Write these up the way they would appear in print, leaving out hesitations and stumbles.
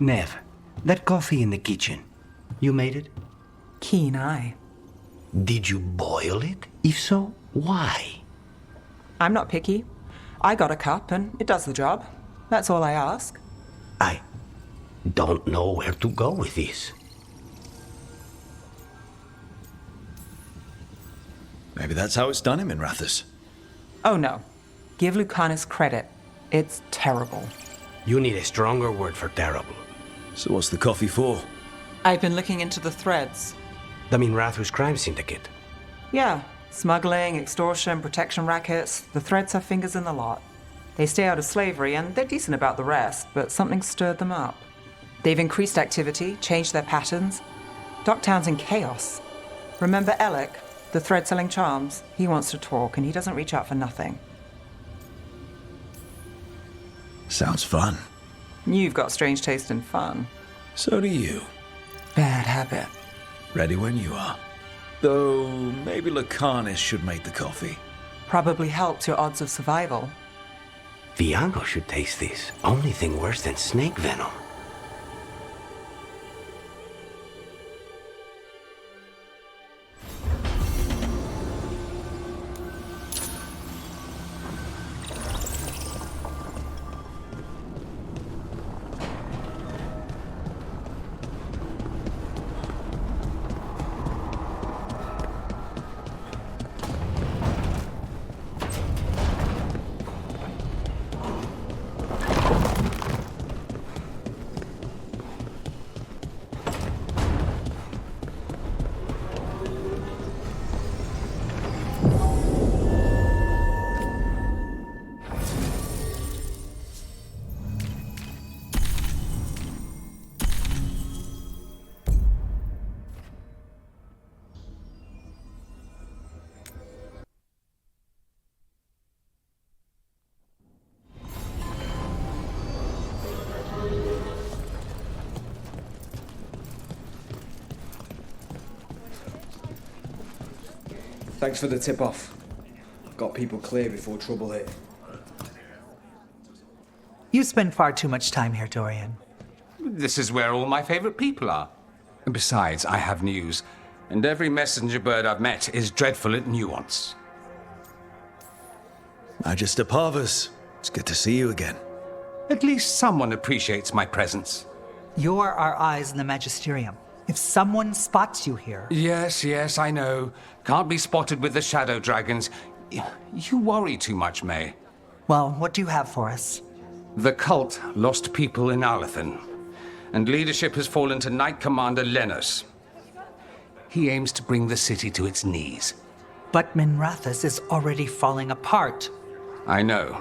Nev, that coffee in the kitchen, you made it? Keen eye. Did you boil it? If so, why? I'm not picky. I got a cup and it does the job. That's all I ask. I don't know where to go with this. Maybe that's how it's done in Minrathous. Oh no. Give Lucanus credit. It's terrible. You need a stronger word for terrible. So what's the coffee for? I've been looking into the threads. The Minrathous crime syndicate. Yeah. Smuggling, extortion, protection rackets. The threads have fingers in the lot. They stay out of slavery and they're decent about the rest, but something stirred them up. They've increased activity, changed their patterns. Docktown's in chaos. Remember Alec, the thread-selling charms? He wants to talk and he doesn't reach out for nothing. Sounds fun. You've got strange taste in fun. So do you. Bad habit. Ready when you are. Though, maybe Lucanus should make the coffee. Probably helps your odds of survival. Viago should taste this. Only thing worse than snake venom. Thanks for the tip-off. Got people clear before trouble hit. You spend far too much time here, Dorian. This is where all my favorite people are. And besides, I have news. And every messenger bird I've met is dreadful at nuance. Magister Parvus, it's good to see you again. At least someone appreciates my presence. You're our eyes in the Magisterium. If someone spots you here... Yes, I know. Can't be spotted with the shadow dragons. You worry too much, May. Well, what do you have for us? The cult lost people in Alethan, and leadership has fallen to Knight Commander Lenos. He aims to bring the city to its knees. But Minrathous is already falling apart. I know.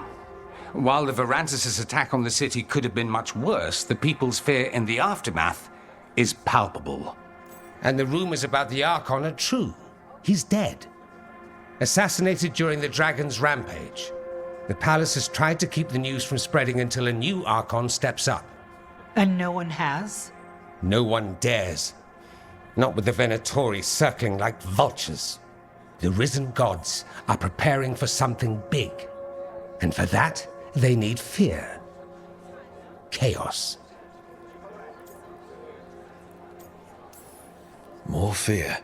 While the Varantis' attack on the city could have been much worse, the people's fear in the aftermath is palpable. And the rumors about the Archon are true. He's dead. Assassinated during the Dragon's rampage. The palace has tried to keep the news from spreading until a new Archon steps up. And no one has? No one dares. Not with the Venatori circling like vultures. The risen gods are preparing for something big. And for that, they need fear. Chaos. More fear.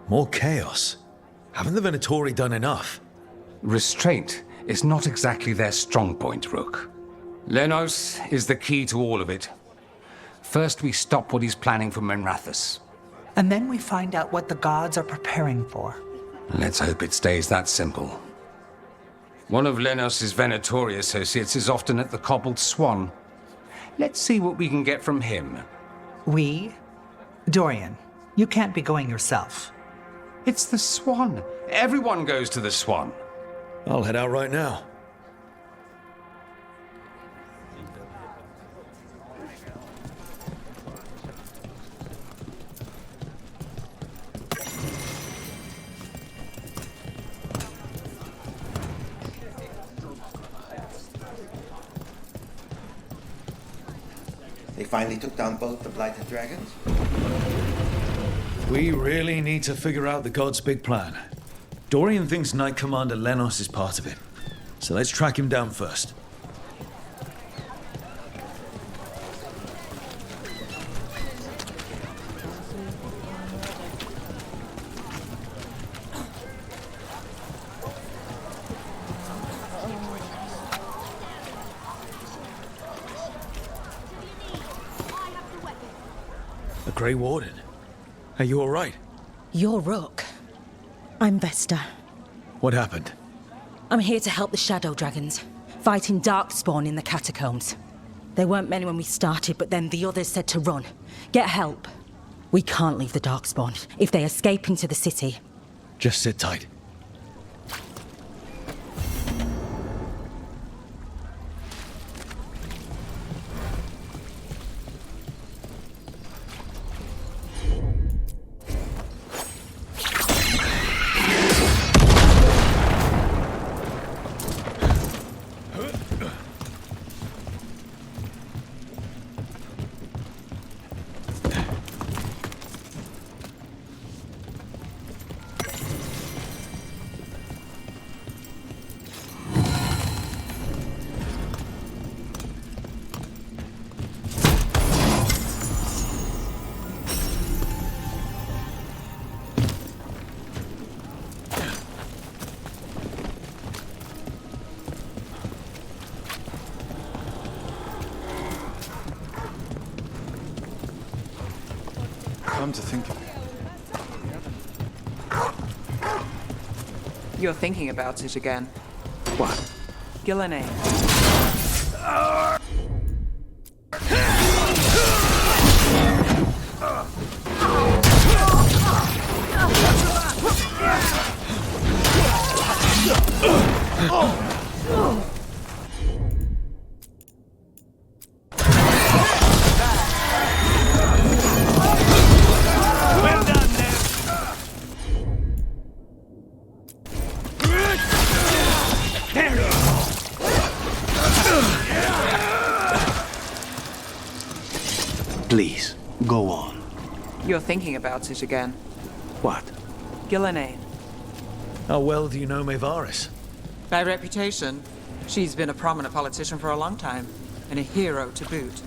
More chaos. Haven't the Venatori done enough? Restraint is not exactly their strong point, Rook. Lenos is the key to all of it. First, we stop what he's planning for Minrathous. And then we find out what the gods are preparing for. Let's hope it stays that simple. One of Lenos' Venatori associates is often at the Cobbled Swan. Let's see what we can get from him. We? Dorian, you can't be going yourself. It's the Swan. Everyone goes to the Swan. I'll head out right now. They finally took down both the blighted dragons? We really need to figure out the god's big plan. Dorian thinks Knight Commander Lenos is part of it. So let's track him down first. A Grey Warden. Are you alright? You're Rook. I'm Vesta. What happened? I'm here to help the Shadow Dragons, fighting Darkspawn in the catacombs. There weren't many when we started, but then the others said to run. Get help. We can't leave the Darkspawn if they escape into the city. Just sit tight. Come to think of it. You're thinking about it again. What? Gillenay. Please, go on. You're thinking about it again. What? Gillenay. How well do you know Maevaris? By reputation, she's been a prominent politician for a long time, and a hero to boot.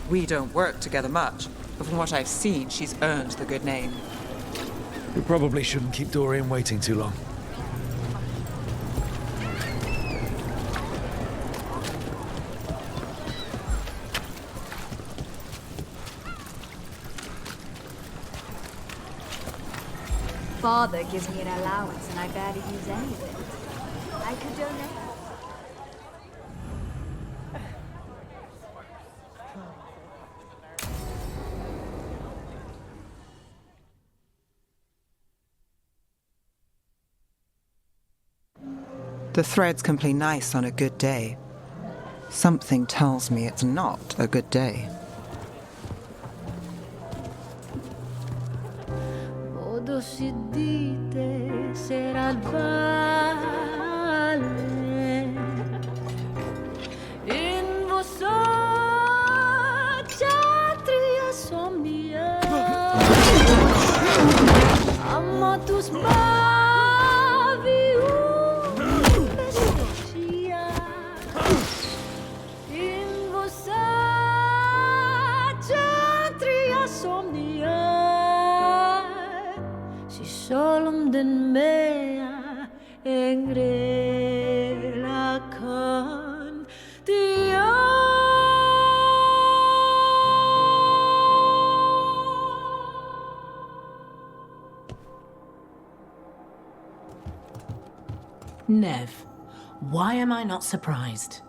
We don't work together much, but from what I've seen, she's earned the good name. We probably shouldn't keep Dorian waiting too long. Father gives me an allowance and I barely use any of it. I could donate. The threads can play nice on a good day. Something tells me it's not a good day. Si dite sarà il vale in vostra patria somnia amatus mavium bestia in vostra patria somnia solemn den mea engrela con Dio. Nev, why am I not surprised?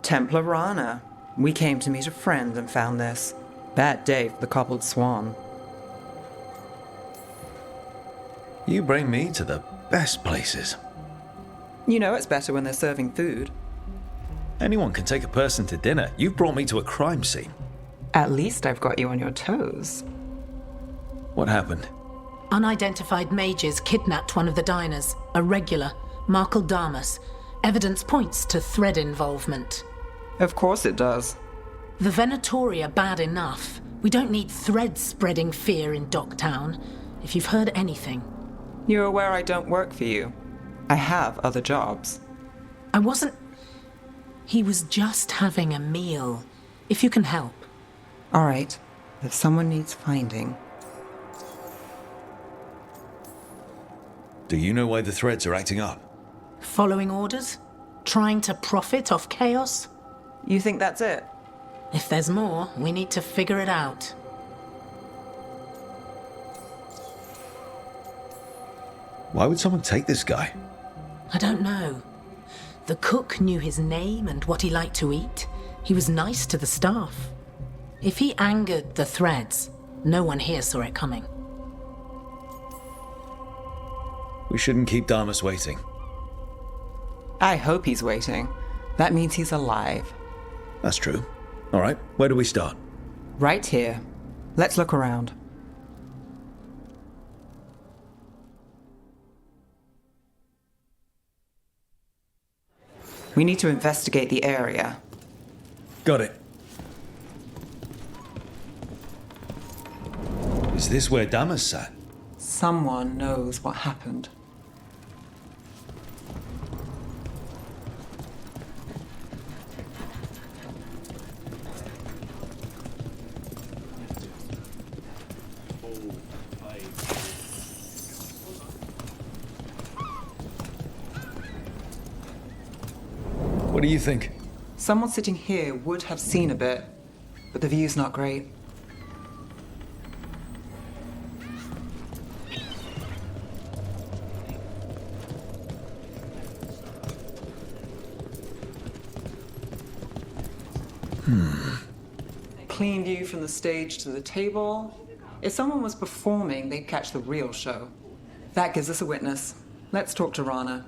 Templar Rana. We came to meet a friend and found this. Bad day for the Cobbled Swan. You bring me to the best places. You know it's better when they're serving food. Anyone can take a person to dinner. You've brought me to a crime scene. At least I've got you on your toes. What happened? Unidentified mages kidnapped one of the diners, a regular, Markle Damas. Evidence points to thread involvement. Of course it does. The Venatori are bad enough. We don't need threads spreading fear in Docktown. If you've heard anything. You're aware I don't work for you. I have other jobs. I wasn't... He was just having a meal. If you can help. All right. If someone needs finding... Do you know why the threads are acting up? Following orders? Trying to profit off chaos? You think that's it? If there's more, we need to figure it out. Why would someone take this guy? I don't know. The cook knew his name and what he liked to eat. He was nice to the staff. If he angered the Threads, no one here saw it coming. We shouldn't keep Damas waiting. I hope he's waiting. That means he's alive. That's true. All right, where do we start? Right here. Let's look around. We need to investigate the area. Got it. Is this where Damas sat? Someone knows what happened. What do you think? Someone sitting here would have seen a bit, but the view's not great. Clean view from the stage to the table. If someone was performing, they'd catch the real show. That gives us a witness. Let's talk to Rana.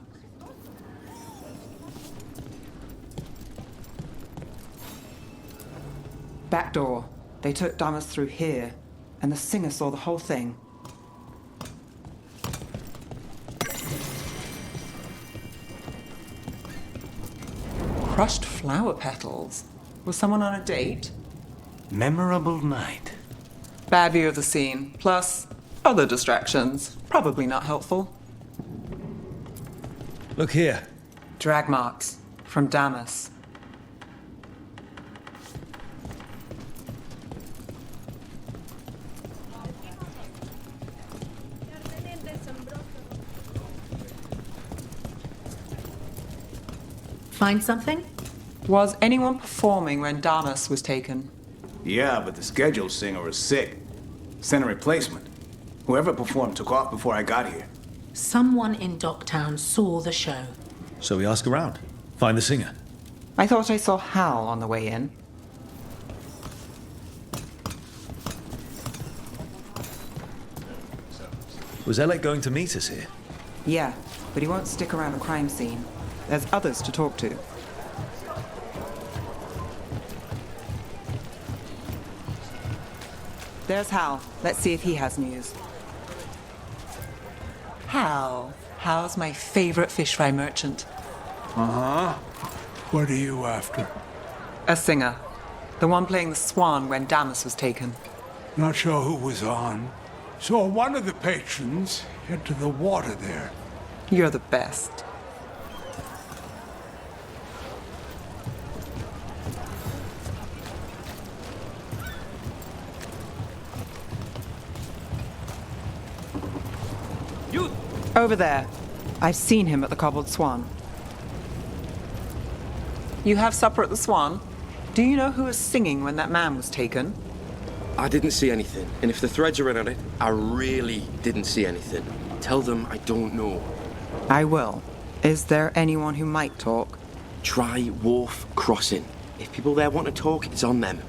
Back door. They took Damas through here, and the singer saw the whole thing. Crushed flower petals. Was someone on a date? Memorable night. Bad view of the scene, plus other distractions. Probably not helpful. Look here. Drag marks from Damas. Find something? Was anyone performing when Damas was taken? Yeah, but the scheduled singer was sick. Sent a replacement. Whoever performed took off before I got here. Someone in Docktown saw the show. So we ask around. Find the singer. I thought I saw Hal on the way in. Was Alec going to meet us here? Yeah, but he won't stick around a crime scene. There's others to talk to. There's Hal. Let's see if he has news. Hal. Hal's my favorite fish fry merchant. Uh-huh. What are you after? A singer. The one playing the swan when Damas was taken. Not sure who was on. Saw one of the patrons head to the water there. You're the best. Over there. I've seen him at the Cobbled Swan. You have supper at the Swan? Do you know who was singing when that man was taken? I didn't see anything, and if the Threads are in on it, I really didn't see anything. Tell them I don't know. I will. Is there anyone who might talk? Try Wharf Crossing. If people there want to talk, it's on them.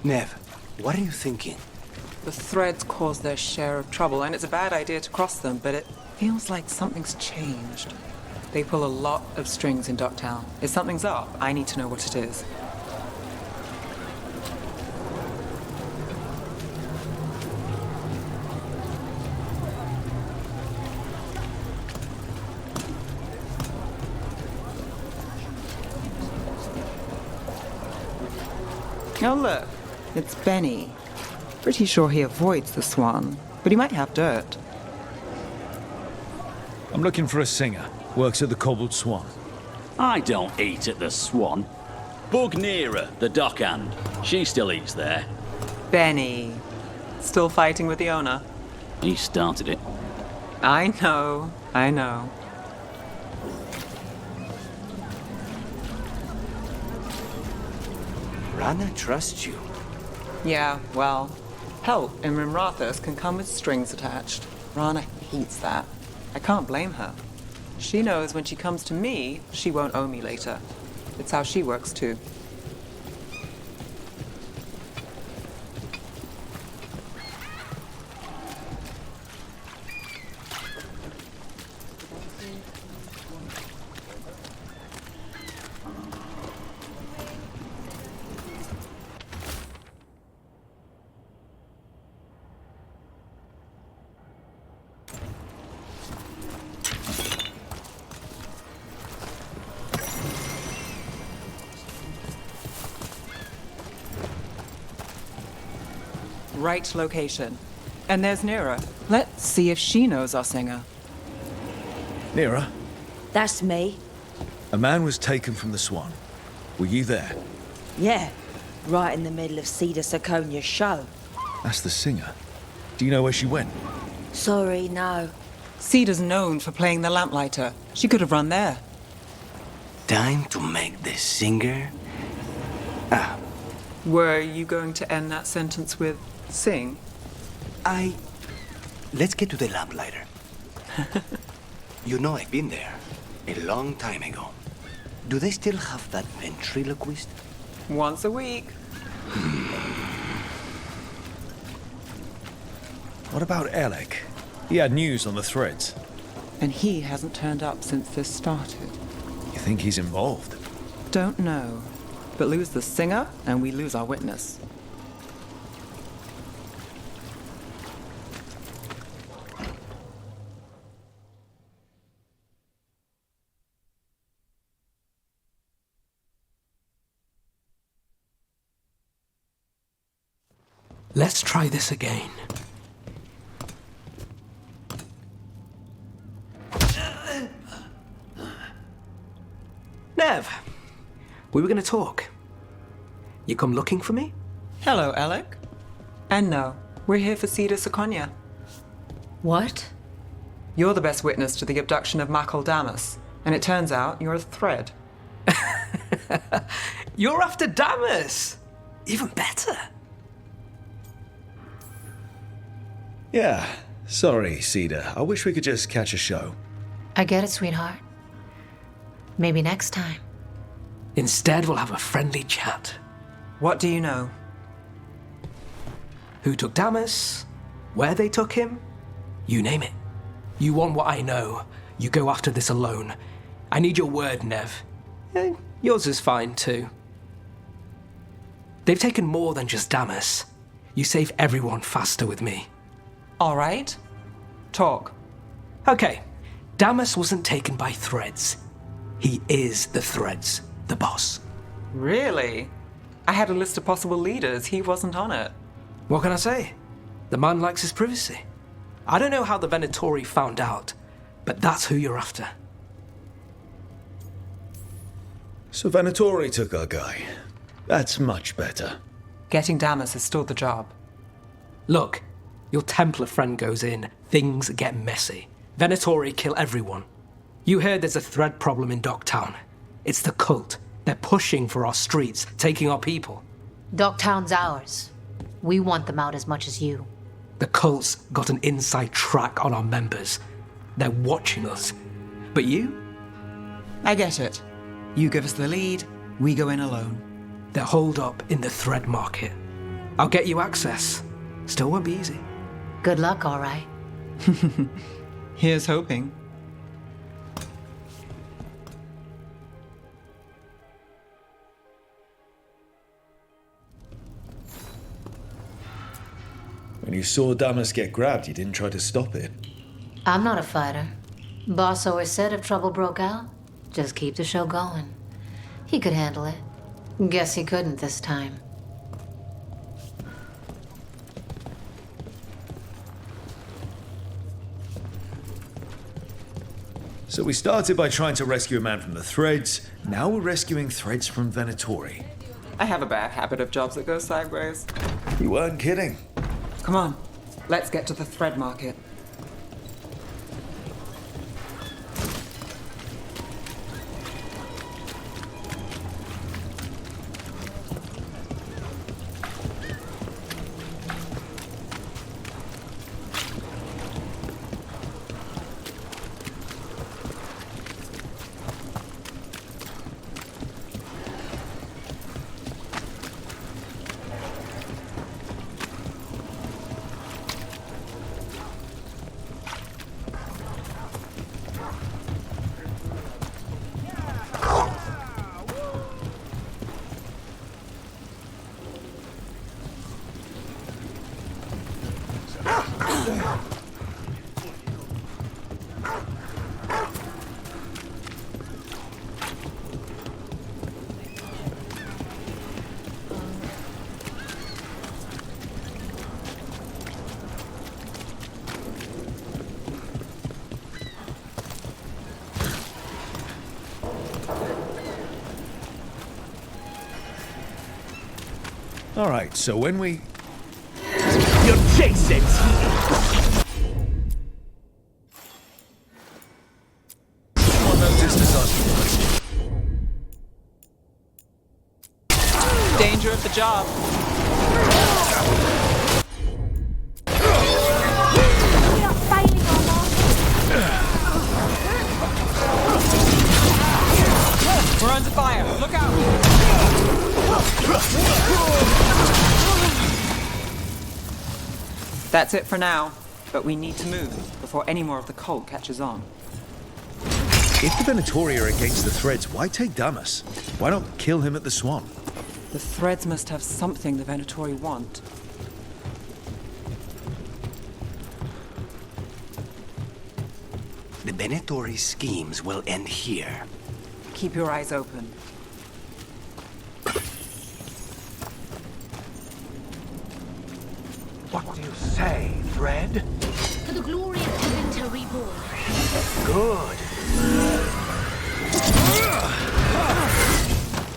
Nev, what are you thinking? The Threads cause their share of trouble, and it's a bad idea to cross them, but it feels like something's changed. They pull a lot of strings in Docktown. If something's up, I need to know what it is. Oh, look. It's Benny. Pretty sure he avoids the Swan, but he might have dirt. I'm looking for a singer. Works at the Cobbled Swan. I don't eat at the Swan. Bug Nearer, the dockhand. She still eats there. Benny. Still fighting with the owner? He started it. I know. Rana trusts you. Yeah, well, help in Rimrathus can come with strings attached. Rana hates that. I can't blame her. She knows when she comes to me, she won't owe me later. It's how she works too. Right location. And there's Nira. Let's see if she knows our singer. Nira, That's me. a man was taken from the Swan. Were you there? Yeah, right in the middle of Cedar Siconia's show. That's the singer. Do you know where she went? Sorry, no. Cedar's known for playing the lamplighter. She could have run there. Time to make the singer. Were you going to end that sentence with sing? Let's get to the lamplighter. You know I've been there. A long time ago. Do they still have that ventriloquist? Once a week. What about Alec? He had news on the threads. And he hasn't turned up since this started. You think he's involved? Don't know. But lose the singer, and we lose our witness. Let's try this again. Nev, we were going to talk. You come looking for me? Hello, Alec. And no, we're here for Cedar Siconia. What? You're the best witness to the abduction of Makal Damas, and it turns out you're a thread. You're after Damas! Even better. Yeah. Sorry, Cedar. I wish we could just catch a show. I get it, sweetheart. Maybe next time. Instead, we'll have a friendly chat. What do you know? Who took Damas? Where they took him? You name it. You want what I know. You go after this alone. I need your word, Nev. Yours is fine, too. They've taken more than just Damas. You save everyone faster with me. All right. Talk. Okay. Damas wasn't taken by threads. He is the threads, the boss. Really? I had a list of possible leaders. He wasn't on it. What can I say? The man likes his privacy. I don't know how the Venatori found out, but that's who you're after. So Venatori took our guy. That's much better. Getting Damas is still the job. Look, your Templar friend goes in, things get messy. Venatori kill everyone. You heard there's a thread problem in Docktown. It's the cult. They're pushing for our streets, taking our people. Docktown's ours. We want them out as much as you. The cult's got an inside track on our members. They're watching us. But you? I get it. You give us the lead, we go in alone. They're holed up in the thread market. I'll get you access. Still won't be easy. Good luck, all right. Here's hoping. When you saw Damas get grabbed, you didn't try to stop it. I'm not a fighter. Boss always said if trouble broke out, just keep the show going. He could handle it. Guess he couldn't this time. So we started by trying to rescue a man from the threads. Now we're rescuing threads from Venatori. I have a bad habit of jobs that go sideways. You weren't kidding. Come on, let's get to the thread market. All right, so when we... Your chasing! Someone noticed us asking. Danger of the job. We're under fire. Look out! That's it for now, but we need to move before any more of the cult catches on. If the Venatori are against the Threads, why take Damas? Why not kill him at the Swan? The Threads must have something the Venatori want. The Venatori's schemes will end here. Keep your eyes open. What do you say, Thread? For the glory of the winter reborn. Good.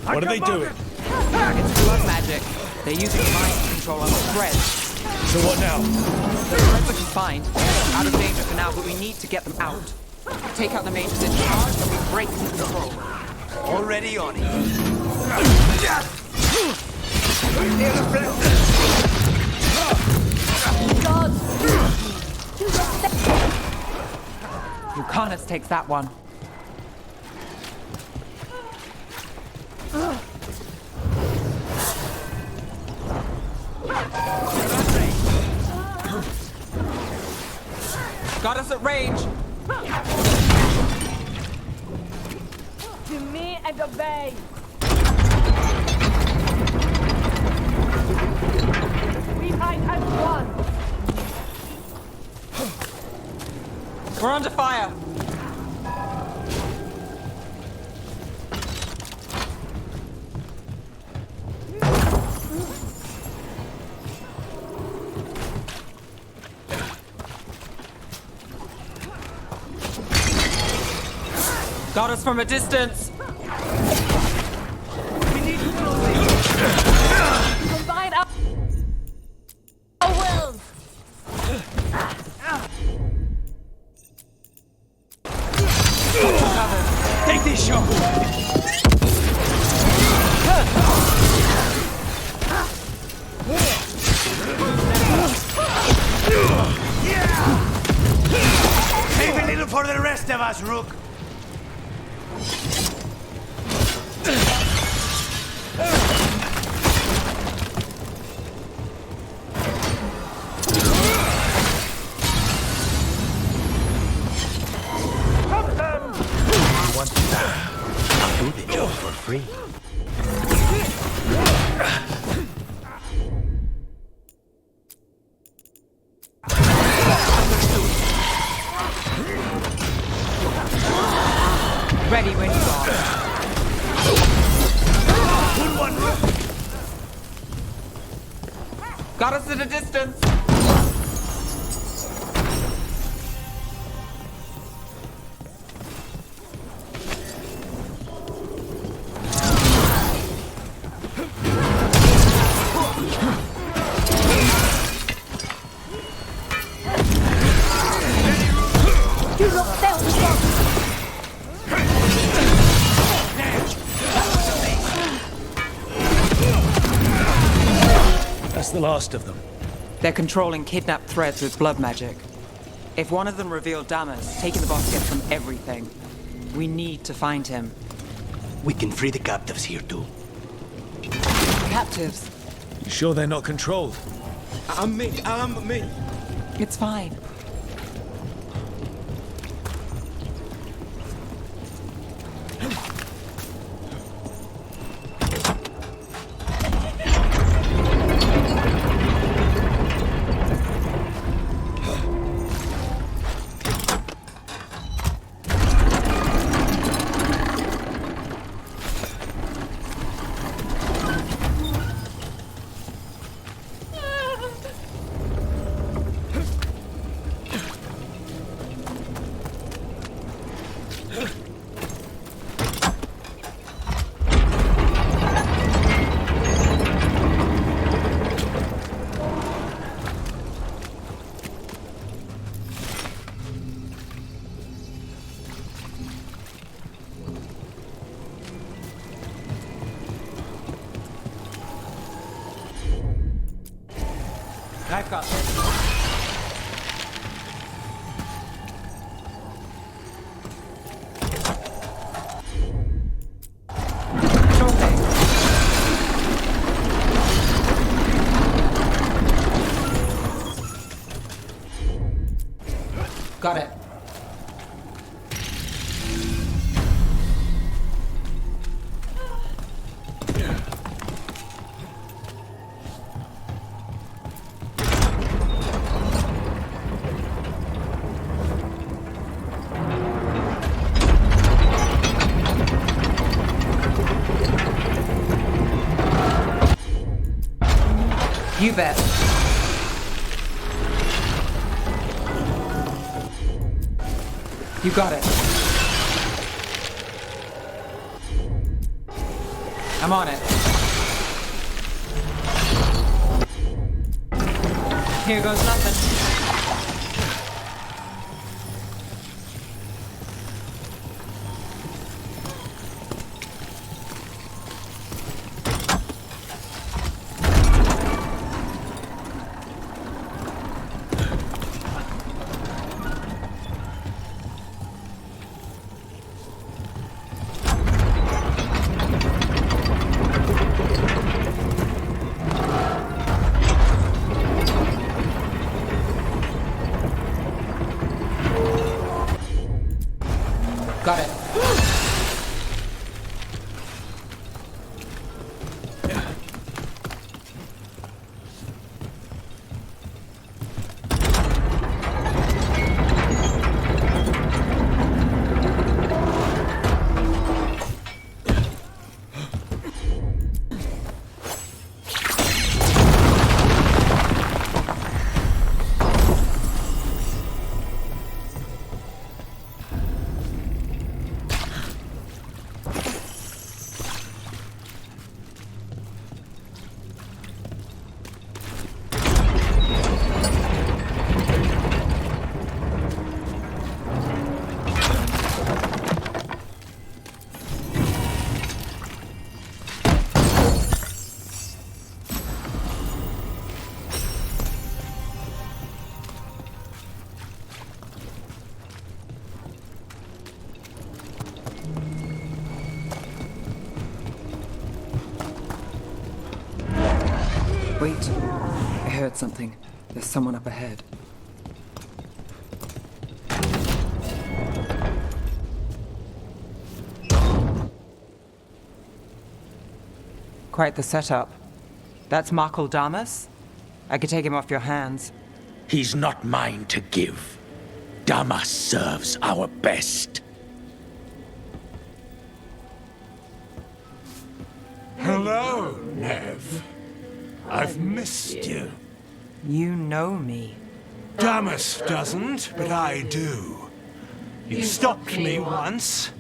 What are they doing? It's blood magic. They're using mind control on the Threads. So what now? The Threads are confined. Out of danger for now, but we need to get them out. Take out the mages in charge and we break the control. Already on it. God! Lucanus takes that one. Got us at range. To me and obey. We fight as one. We're under fire. Got us from a distance. We need to combine our wills. Take this shot! Save a little for the rest of us, Rook. I'll do the job for free. Ready when you are. Good one, Rook. Got us at a distance. That's the last of them. They're controlling kidnapped Threads with blood magic. If one of them revealed Damas, taking the boss gets them everything. We need to find him. We can free the captives here too. Captives? You sure they're not controlled? I'm me. It's fine. I've got this. Sure thing. Got it. You bet. You got it. I'm on it. Here goes nothing. Got it. Wait, I heard something. There's someone up ahead. Quite the setup. That's Markle Damas? I could take him off your hands. He's not mine to give. Damas serves our best. Hello, Nev. I've missed you. You know me. Damas doesn't, but I do. You stopped me once,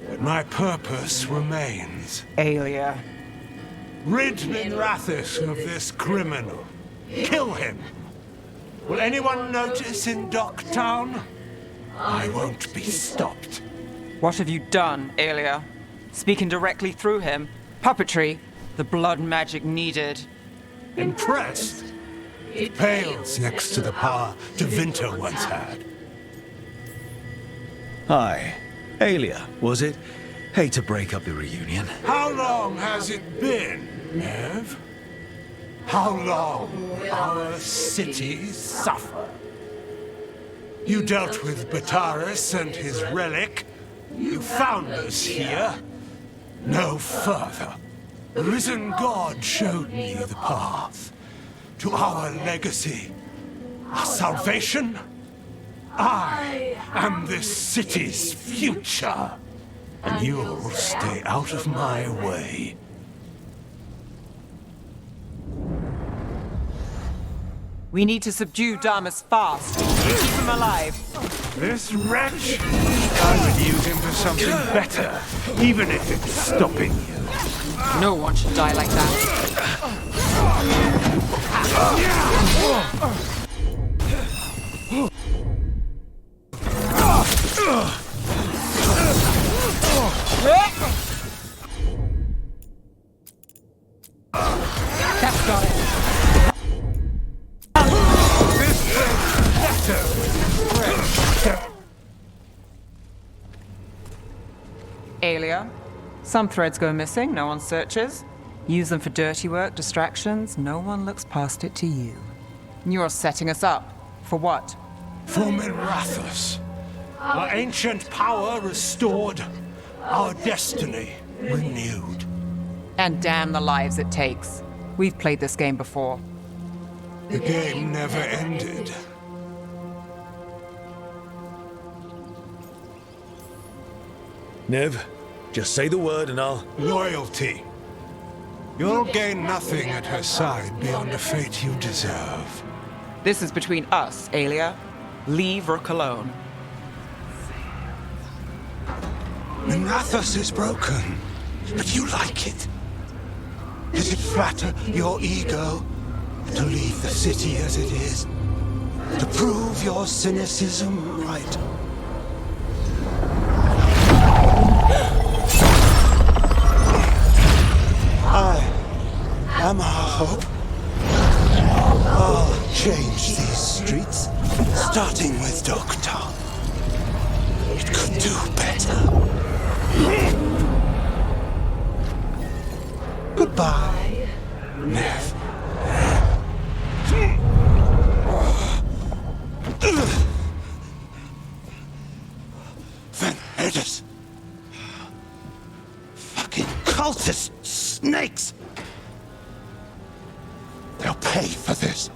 but my purpose remains. Aelia. Rid Minrathis of this criminal. Kill him. Will anyone notice in Docktown? I won't be stopped. What have you done, Aelia? Speaking directly through him? Puppetry? The blood magic needed. Impressed? It pales next to the power Tevinter once had. Hi. Aelia, was it? Hate to break up the reunion. How long has it been, Nev? How long will our cities suffer? You dealt with Bataris and his relic. You found us here. No further. The risen God showed me the path to our legacy, our salvation. I am this city's future, and you'll stay out of my way. We need to subdue Damas fast. Keep him alive. This wretch? I would use him for something better, even if it's stopping you. No one should die like that. That's got it. Aelia. Some threads go missing, no one searches. Use them for dirty work, distractions, no one looks past it to you. You're setting us up. For what? For Minrathous. Our ancient power restored, our destiny renewed. And damn the lives it takes. We've played this game before. The game never ended. Nev, just say the word and I'll... Loyalty. You'll gain nothing at her side beyond a fate you deserve. This is between us, Aelia. Leave Rook alone. Minrathous is broken, but you like it. Does it flatter your ego to leave the city as it is? To prove your cynicism right? I am our hope. I'll change these streets, starting with Dogtown. It could do better. Goodbye, Nev. Fen'Harel. Fucking cultist snakes. They'll pay for this.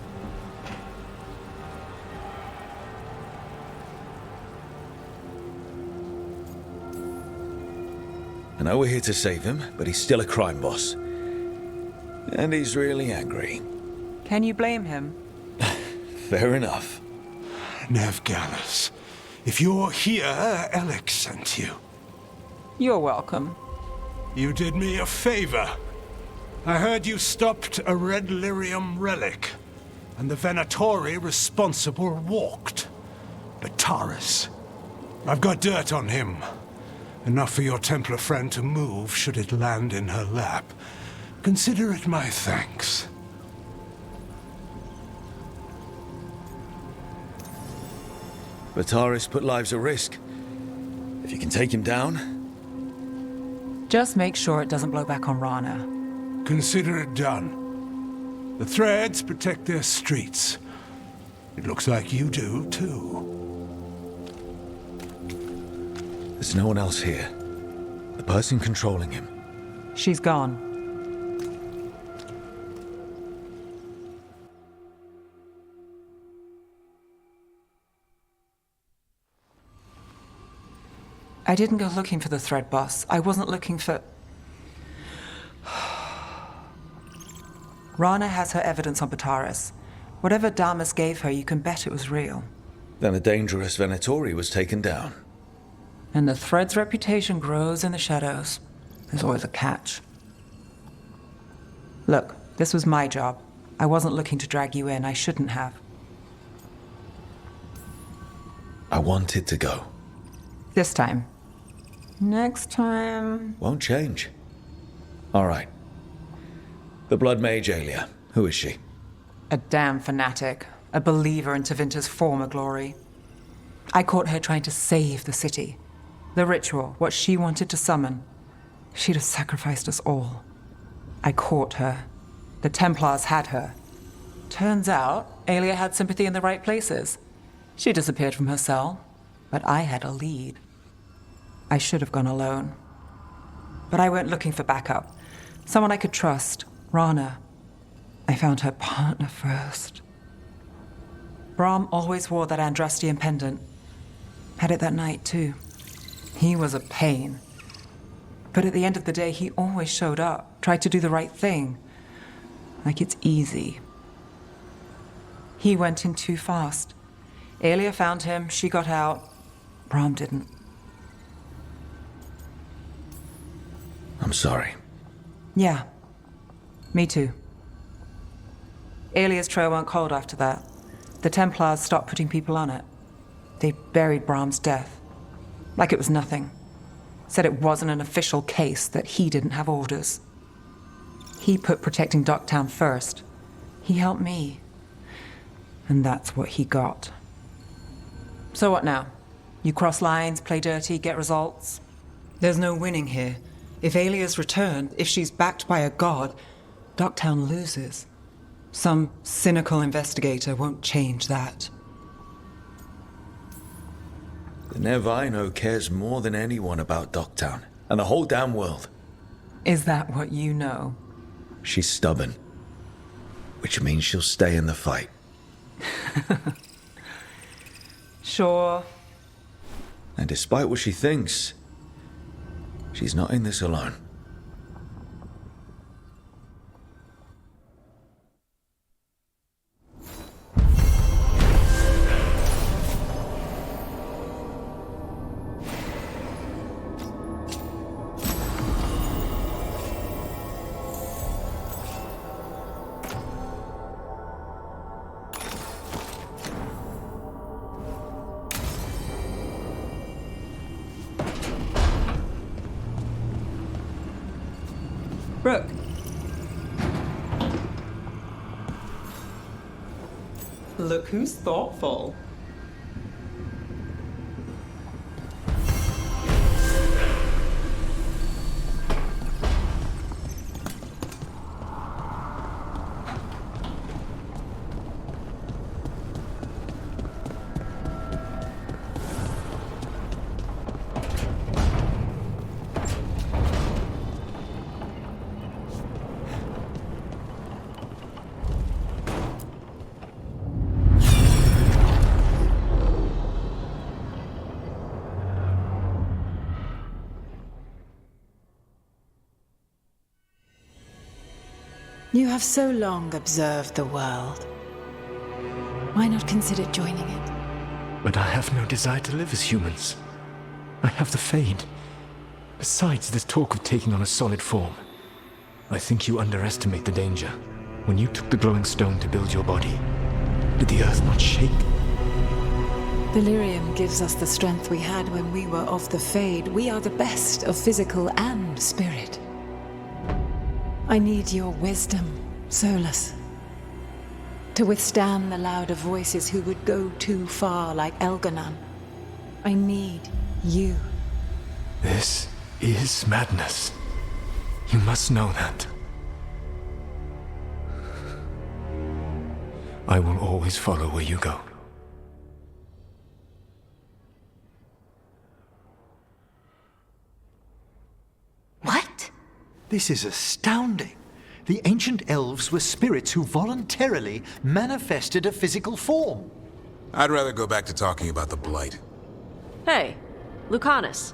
I know we're here to save him, but he's still a crime boss. And he's really angry. Can you blame him? Fair enough. Nev Gallus, if you're here, Alex sent you. You're welcome. You did me a favor. I heard you stopped a red lyrium relic, and the Venatori responsible walked. But Taurus, I've got dirt on him. Enough for your Templar friend to move should it land in her lap. Consider it my thanks. Bataris put lives at risk. If you can take him down... Just make sure it doesn't blow back on Rana. Consider it done. The Threads protect their streets. It looks like you do, too. There's no one else here. The person controlling him. She's gone. I didn't go looking for the Thread boss. I wasn't looking for... Rana has her evidence on Bataris. Whatever Damas gave her, you can bet it was real. Then a dangerous Venatori was taken down. And the Thread's reputation grows in the shadows. There's always a catch. Look, this was my job. I wasn't looking to drag you in. I shouldn't have. I wanted to go. This time. Next time... Won't change. All right. The Blood Mage Aelia. Who is she? A damn fanatic. A believer in Tevinter's former glory. I caught her trying to save the city. The ritual, what she wanted to summon. She'd have sacrificed us all. I caught her. The Templars had her. Turns out, Aelia had sympathy in the right places. She disappeared from her cell, but I had a lead. I should have gone alone. But I went looking for backup. Someone I could trust. Rana. I found her partner first. Brahm always wore that Andrastian pendant. Had it that night, too. He was a pain. But at the end of the day, he always showed up, tried to do the right thing. Like it's easy. He went in too fast. Aelia found him, she got out. Brahm didn't. I'm sorry. Yeah. Me too. Aelia's trail went cold after that. The Templars stopped putting people on it. They buried Brahm's death. Like it was nothing. Said it wasn't an official case, that he didn't have orders. He put protecting Docktown first. He helped me. And that's what he got. So what now? You cross lines, play dirty, get results? There's no winning here. If Alia's returned, if she's backed by a god, Darktown loses. Some cynical investigator won't change that. The Nev I know cares more than anyone about Darktown, and the whole damn world. Is that what you know? She's stubborn, which means she'll stay in the fight. Sure. And despite what she thinks, she's not in this alone. Rook. Look who's thoughtful. You have so long observed the world. Why not consider joining it? But I have no desire to live as humans. I have the Fade. Besides, this talk of taking on a solid form. I think you underestimate the danger. When you took the glowing stone to build your body, did the earth not shake? Delirium gives us the strength we had when we were of the Fade. We are the best of physical and spirit. I need your wisdom, Solas. To withstand the louder voices who would go too far like Elganon. I need you. This is madness. You must know that. I will always follow where you go. What? This is astounding. The ancient elves were spirits who voluntarily manifested a physical form. I'd rather go back to talking about the Blight. Hey, Lucanus.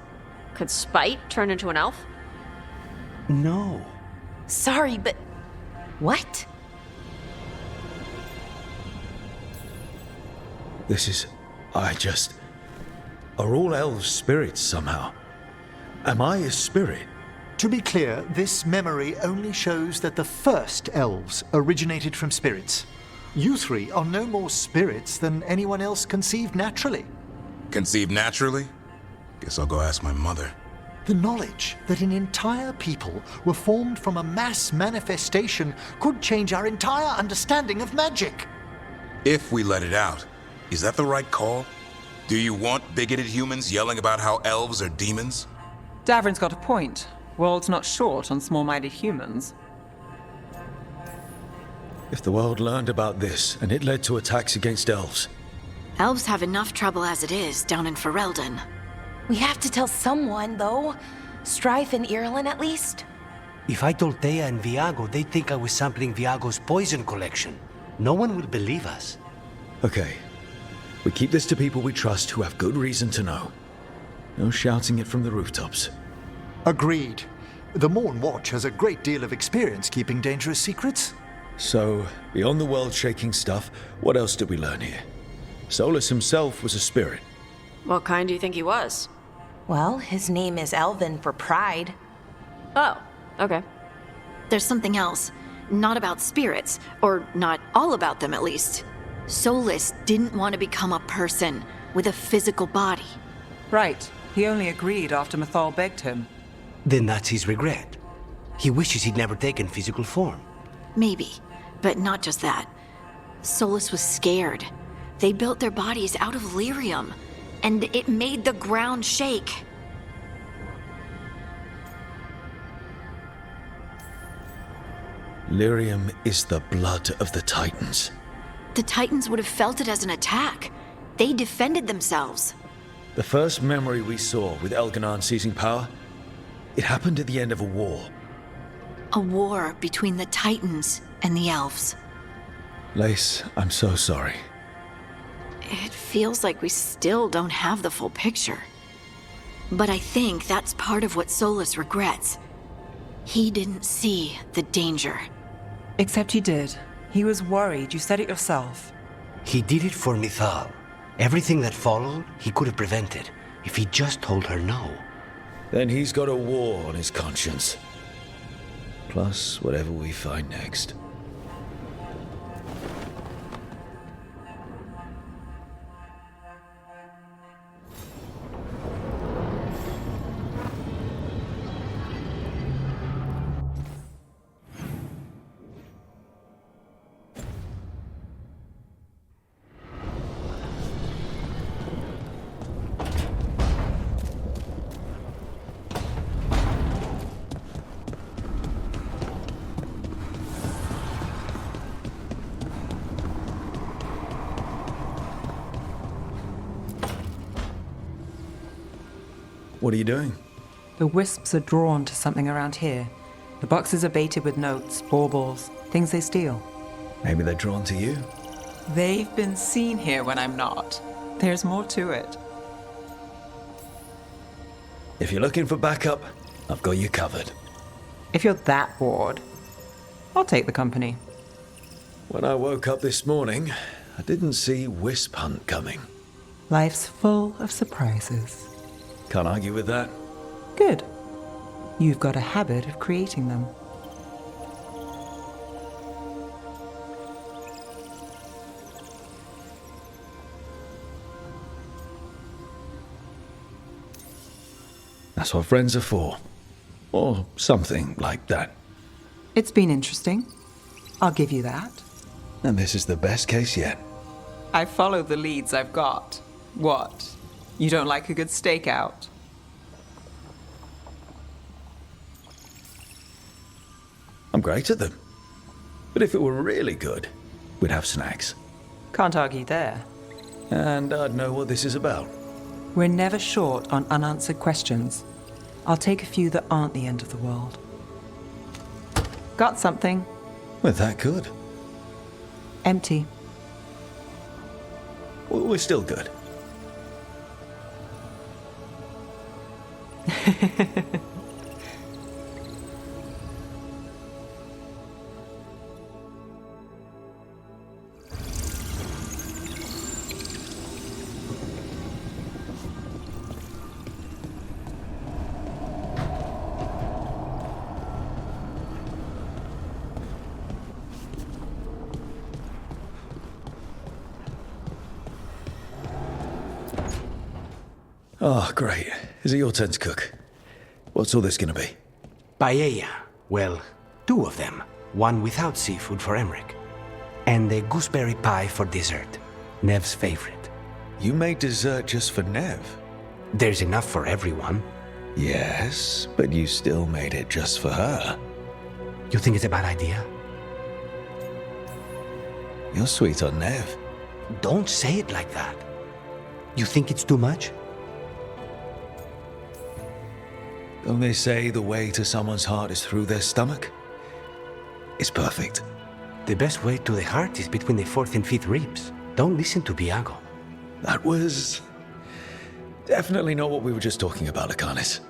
Could Spite turn into an elf? No. Sorry, but... what? This is... Are all elves spirits somehow? Am I a spirit? To be clear, this memory only shows that the first elves originated from spirits. You three are no more spirits than anyone else conceived naturally. Conceived naturally? Guess I'll go ask my mother. The knowledge that an entire people were formed from a mass manifestation could change our entire understanding of magic. If we let it out, is that the right call? Do you want bigoted humans yelling about how elves are demons? Davrin's got a point. World's not short on small-minded humans. If the world learned about this, and it led to attacks against elves... Elves have enough trouble as it is down in Ferelden. We have to tell someone, though. Strife and Irulan, at least. If I told Thea and Viago, they'd think I was sampling Viago's poison collection. No one will believe us. Okay. We keep this to people we trust who have good reason to know. No shouting it from the rooftops. Agreed. The Morn Watch has a great deal of experience keeping dangerous secrets. So, beyond the world-shaking stuff, what else did we learn here? Solas himself was a spirit. What kind do you think he was? Well, his name is Elven for pride. Oh, okay. There's something else. Not about spirits, or not all about them at least. Solas didn't want to become a person with a physical body. Right. He only agreed after Mythal begged him. Then that's his regret. He wishes he'd never taken physical form. Maybe, but not just that. Solas was scared. They built their bodies out of lyrium, and it made the ground shake. Lyrium is the blood of the Titans. The Titans would have felt it as an attack. They defended themselves. The first memory we saw with Elganon seizing power, it happened at the end of a war. A war between the Titans and the elves. Lace, I'm so sorry. It feels like we still don't have the full picture. But I think that's part of what Solas regrets. He didn't see the danger. Except you did. He was worried. You said it yourself. He did it for Mithal. Everything that followed, he could have prevented if he just told her no. Then he's got a war on his conscience. Plus, whatever we find next. What are you doing? The wisps are drawn to something around here. The boxes are baited with notes, baubles, things they steal. Maybe they're drawn to you? They've been seen here when I'm not. There's more to it. If you're looking for backup, I've got you covered. If you're that bored, I'll take the company. When I woke up this morning, I didn't see Wisp Hunt coming. Life's full of surprises. Can't argue with that. Good. You've got a habit of creating them. That's what friends are for. Or something like that. It's been interesting. I'll give you that. And this is the best case yet. I follow the leads I've got. What? You don't like a good stakeout? I'm great at them. But if it were really good, we'd have snacks. Can't argue there. And I'd know what this is about. We're never short on unanswered questions. I'll take a few that aren't the end of the world. Got something. We're that good. Empty. We're still good. Oh, great. Is it your turn to cook? What's all this gonna be? Paella. Well, 2 of them. One without seafood for Emmerich. And a gooseberry pie for dessert. Nev's favorite. You made dessert just for Nev? There's enough for everyone. Yes, but you still made it just for her. You think it's a bad idea? You're sweet on Nev. Don't say it like that. You think it's too much? Don't they say the way to someone's heart is through their stomach? It's perfect. The best way to the heart is between the 4th and 5th ribs. Don't listen to Biago. That was definitely not what we were just talking about, Akanis.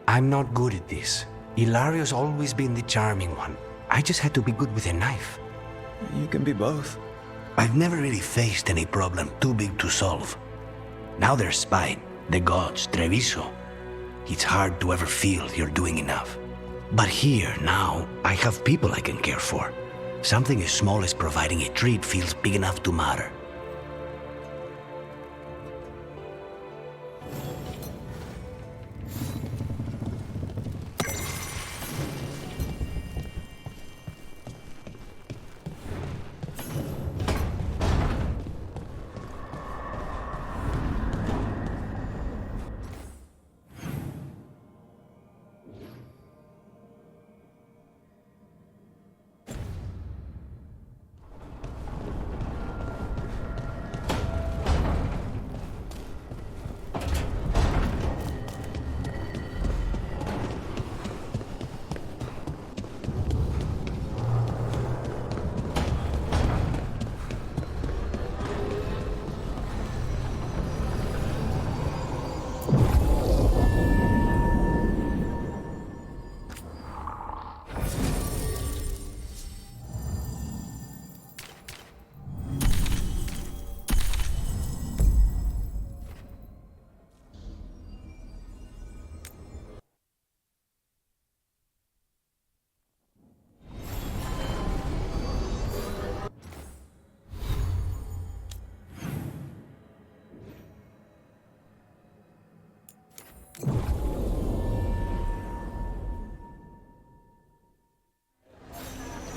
I'm not good at this. Hilario's always been the charming one. I just had to be good with a knife. You can be both. I've never really faced any problem too big to solve. Now there's Spine, the gods, Treviso. It's hard to ever feel you're doing enough. But here, now, I have people I can care for. Something as small as providing a treat feels big enough to matter.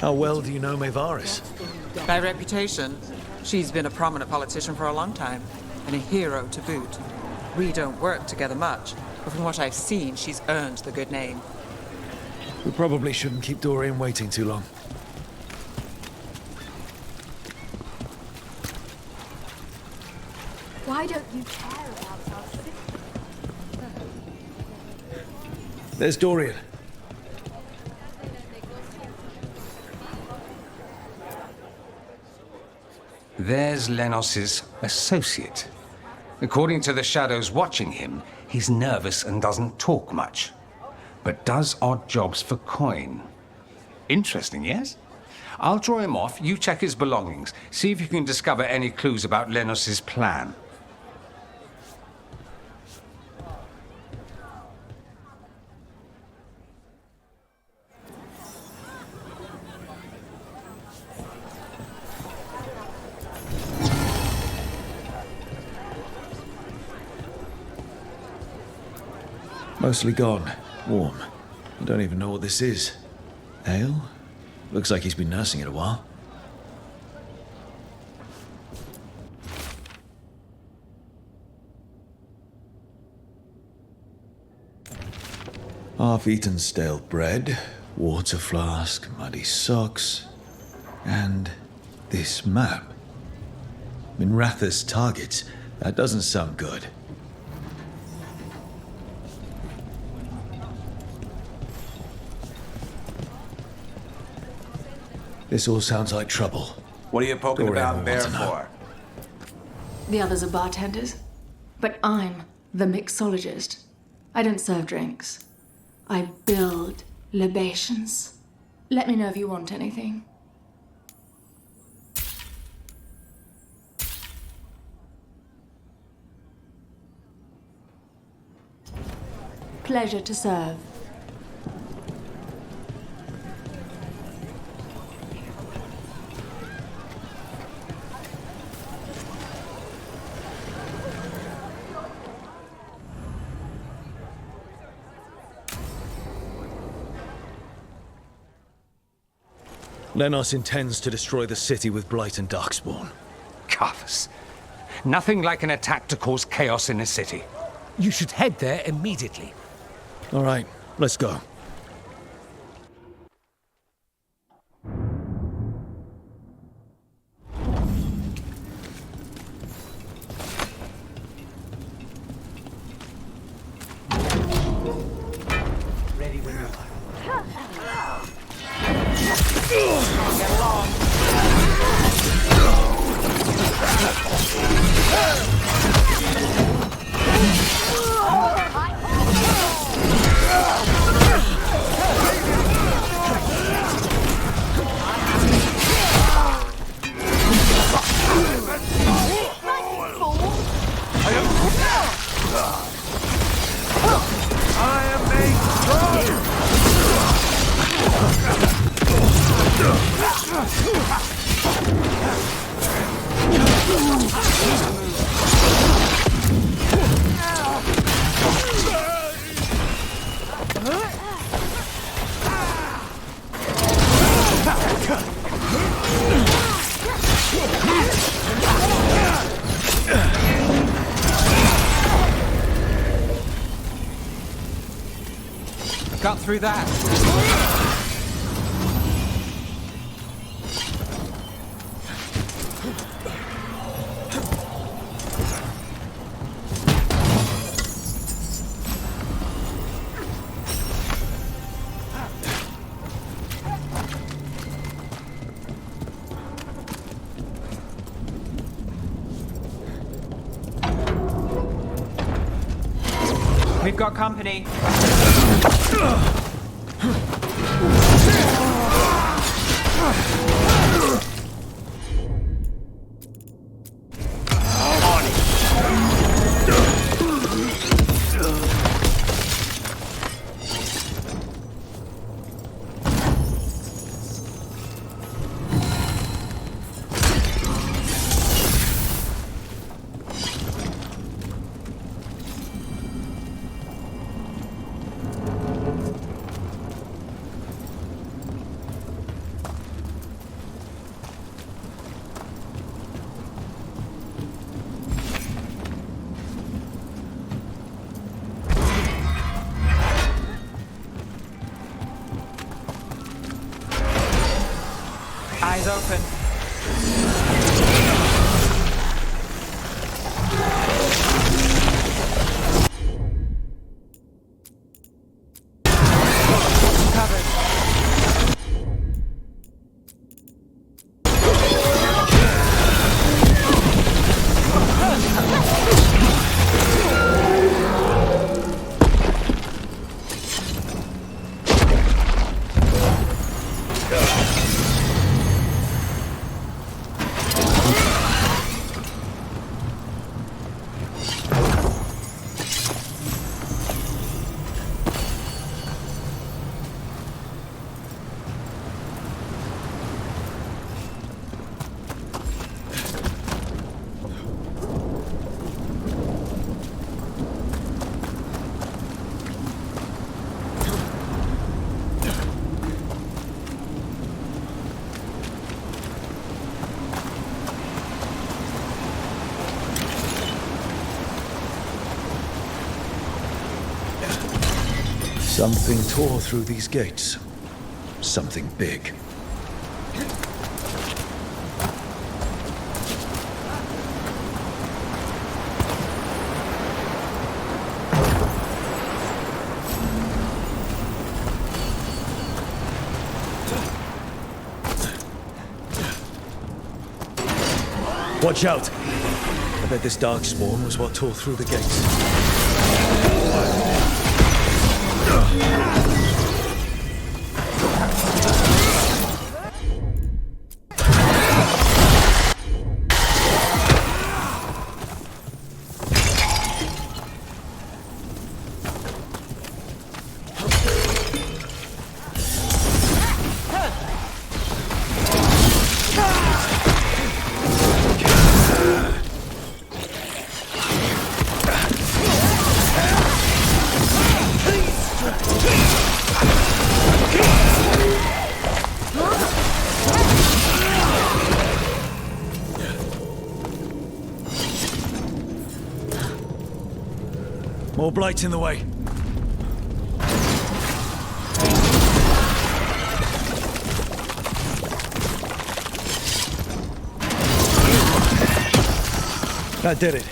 How well do you know Maevaris? By reputation, she's been a prominent politician for a long time, and a hero to boot. We don't work together much, but from what I've seen, she's earned the good name. We probably shouldn't keep Dorian waiting too long. Why don't you care about our city? There's Dorian. There's Lenos's associate. According to the shadows watching him, he's nervous and doesn't talk much, but does odd jobs for coin. Interesting, yes? I'll draw him off, you check his belongings, see if you can discover any clues about Lenos's plan. Mostly gone. Warm. I don't even know what this is. Ale? Looks like he's been nursing it a while. Half-eaten stale bread, water flask, muddy socks, and this map. Minratha's targets. That doesn't sound good. This all sounds like trouble. What are you poking Dorian about will Bear want to know. for? The others are bartenders, but I'm the mixologist. I don't serve drinks. I build libations. Let me know if you want anything. Pleasure to serve. Lenos intends to destroy the city with Blight and Darkspawn. Carthus. Nothing like an attack to cause chaos in a city. You should head there immediately. All right, let's go. Ready when you are. Get along. I am made strong! Got through that. We've got company. open. Something tore through these gates. Something big. Watch out! I bet this darkspawn was what tore through the gates. More blights in the way. That did it.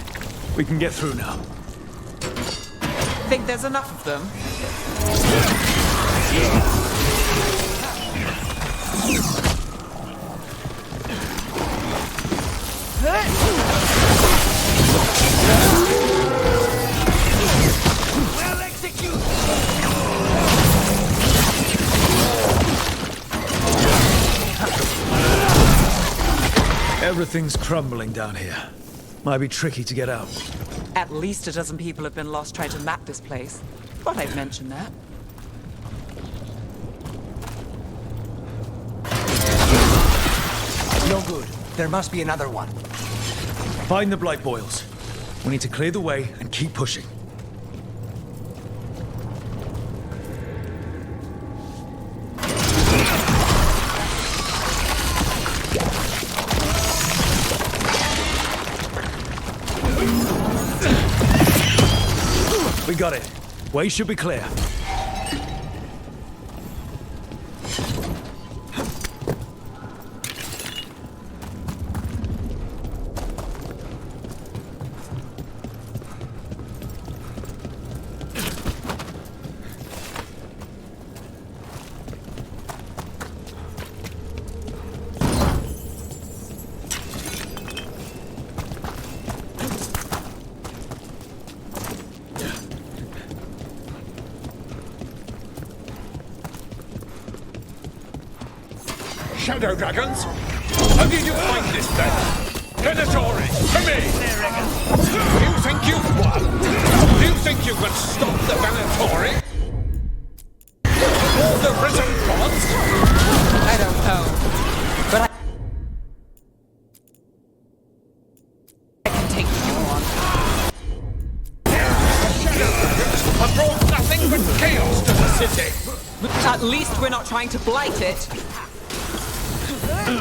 We can get through now. Think there's enough of them? Well executed! Everything's crumbling down here. Might be tricky to get out. At least a dozen people have been lost trying to map this place. Thought I'd mention that. No good. There must be another one. Find the blight boils. We need to clear the way and keep pushing. We got it. Way should be clear. Shadow dragons? How did you find this then? Predatory, to me! You think you've won? You think you can stop the Veilguard? Or the risen gods? I don't know. But I can take you on. Shadow dragons have brought nothing but chaos to the city! At least we're not trying to blight it. For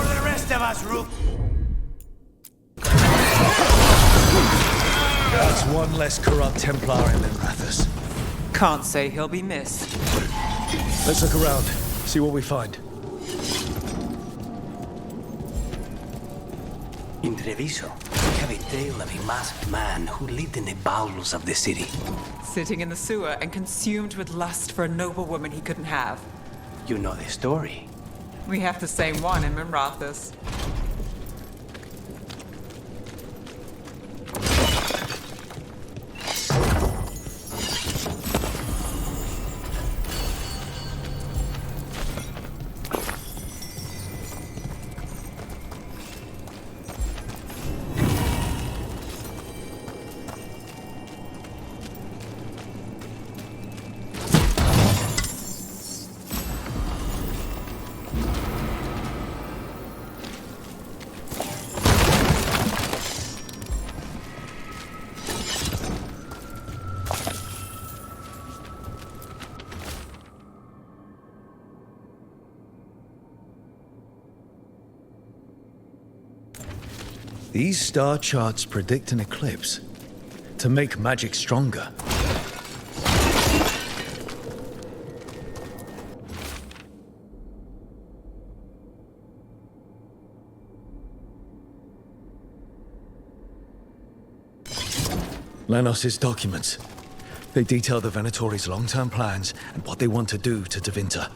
the rest of us, Rook! That's one One less corrupt Templar in Limrathus. Can't say he'll be missed. Let's look around, see what we find. In Treviso, we have a tale of a masked man who lived in the bowels of the city. Sitting in the sewer and consumed with lust for a noble woman he couldn't have. You know the story. We have the same one in Mimrathus. These star charts predict an eclipse to make magic stronger. Lenos's documents. They detail the Venatori's long-term plans and what they want to do to Tevinter.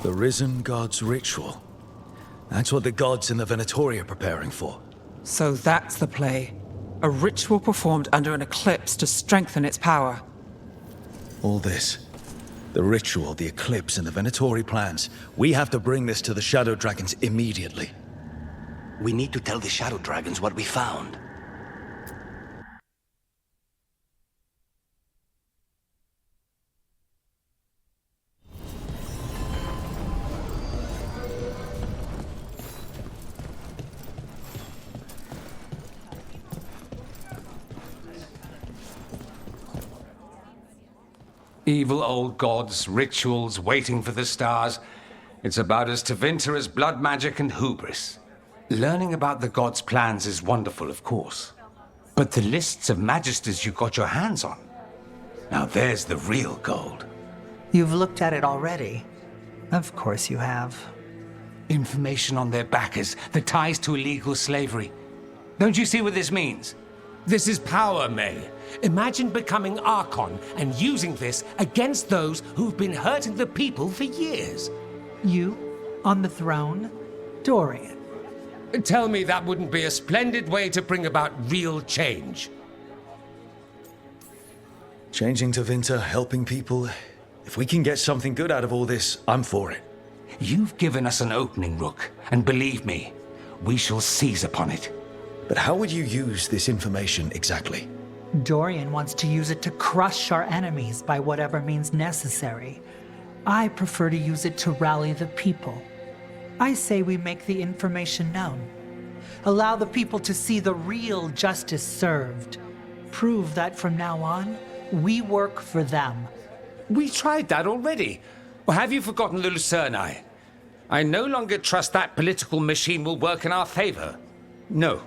The Risen God's ritual. That's what the gods in the Venatori are preparing for. So that's the play. A ritual performed under an eclipse to strengthen its power. All this. The ritual, the eclipse, and the Venatori plans. We have to bring this to the Shadow Dragons immediately. We need to tell the Shadow Dragons what we found. Evil old gods, rituals, waiting for the stars. It's about as Tevinter as blood magic and hubris. Learning about the gods' plans is wonderful, of course. But the lists of magisters you got your hands on, now there's the real gold. You've looked at it already. Of course you have. Information on their backers, the ties to illegal slavery. Don't you see what this means? This is power, May. Imagine becoming Archon and using this against those who've been hurting the people for years. You? On the throne? Dorian. Tell me that wouldn't be a splendid way to bring about real change. Changing Tevinter, helping people. If we can get something good out of all this, I'm for it. You've given us an opening, Rook, and believe me, we shall seize upon it. But how would you use this information exactly? Dorian wants to use it to crush our enemies by whatever means necessary. I prefer to use it to rally the people. I say we make the information known. Allow the people to see the real justice served. Prove that from now on, we work for them. We tried that already. Or have you forgotten the Lucerni? I no longer trust that political machine will work in our favor. No.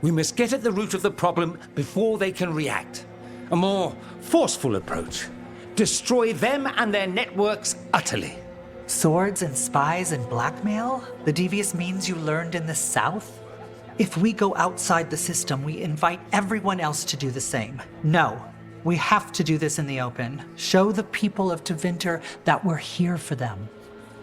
We must get at the root of the problem before they can react. A more forceful approach. Destroy them and their networks utterly. Swords and spies and blackmail? The devious means you learned in the South? If we go outside the system, we invite everyone else to do the same. No, we have to do this in the open. Show the people of Tevinter that we're here for them.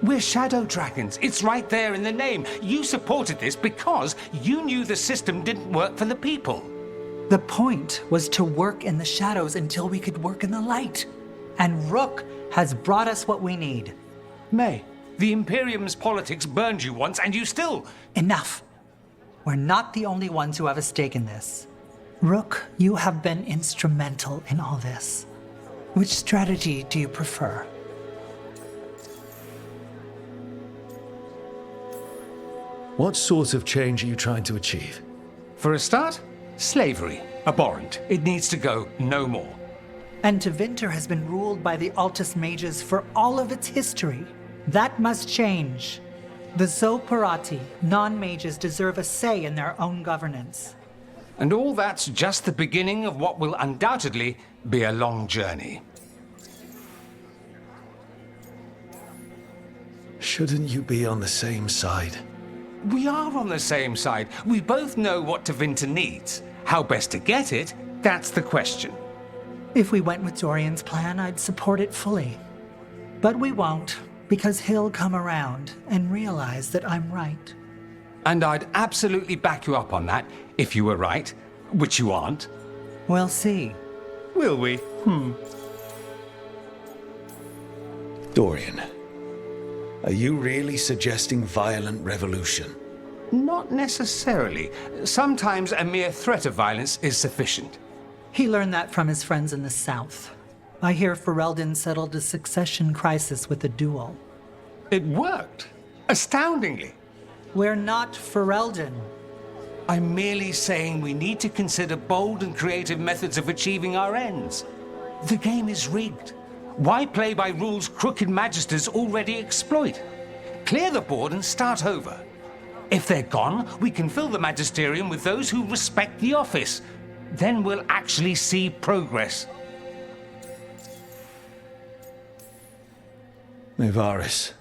We're Shadow Dragons. It's right there in the name. You supported this because you knew the system didn't work for the people. The point was to work in the shadows until we could work in the light. And Rook has brought us what we need. May, the Imperium's politics burned you once and you still... Enough. We're not the only ones who have a stake in this. Rook, you have been instrumental in all this. Which strategy do you prefer? What sort of change are you trying to achieve? For a start, slavery. Abhorrent. It needs to go no more. And Tevinter has been ruled by the Altus Mages for all of its history. That must change. The Zoparati, non-mages, deserve a say in their own governance. And all that's just the beginning of what will undoubtedly be a long journey. Shouldn't you be on the same side? We are on the same side. We both know what Tevinter needs. How best to get it, that's the question. If we went with Dorian's plan, I'd support it fully. But we won't, because he'll come around and realize that I'm right. And I'd absolutely back you up on that, if you were right, which you aren't. We'll see. Will we? Dorian, are you really suggesting violent revolution? Not necessarily. Sometimes a mere threat of violence is sufficient. He learned that from his friends in the south. I hear Ferelden settled a succession crisis with a duel. It worked. Astoundingly. We're not Ferelden. I'm merely saying we need to consider bold and creative methods of achieving our ends. The game is rigged. Why play by rules crooked magisters already exploit? Clear the board and start over. If they're gone, we can fill the magisterium with those who respect the office. Then we'll actually see progress. Mevaris,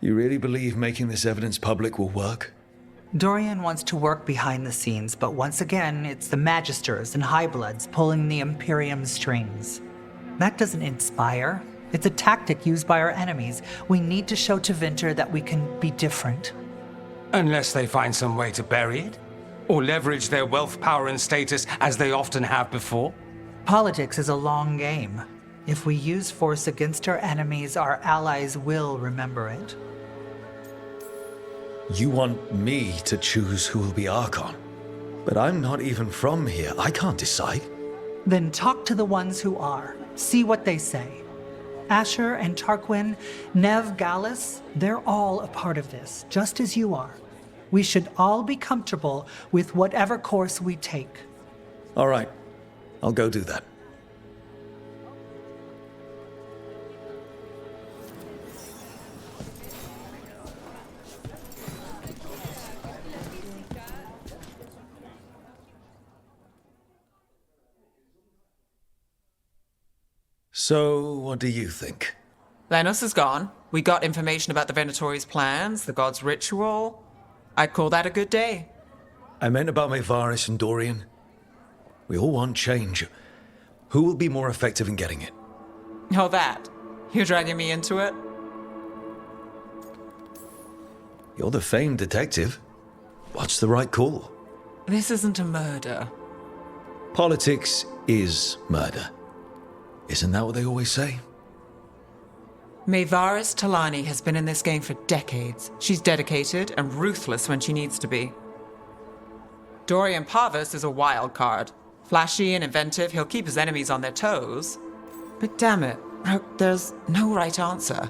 you really believe making this evidence public will work? Dorian wants to work behind the scenes, but once again, it's the Magisters and Highbloods pulling the Imperium's strings. That doesn't inspire. It's a tactic used by our enemies. We need to show Tevinter that we can be different. Unless they find some way to bury it? Or leverage their wealth, power, and status as they often have before? Politics is a long game. If we use force against our enemies, our allies will remember it. You want me to choose who will be Archon? But I'm not even from here. I can't decide. Then talk to the ones who are. See what they say. Asher and Tarquin, Nev Gallus, they're all a part of this, just as you are. We should all be comfortable with whatever course we take. All right. I'll go do that. So, what do you think? Lenos is gone. We got information about the Venatori's plans, the god's ritual. I'd call that a good day. I meant about Mevaris and Dorian. We all want change. Who will be more effective in getting it? Oh, that. You're dragging me into it? You're the famed detective. What's the right call? This isn't a murder. Politics is murder. Isn't that what they always say? Mevaris Talani has been in this game for decades. She's dedicated and ruthless when she needs to be. Dorian Parvis is a wild card. Flashy and inventive, he'll keep his enemies on their toes. But damn it, Rook, there's no right answer.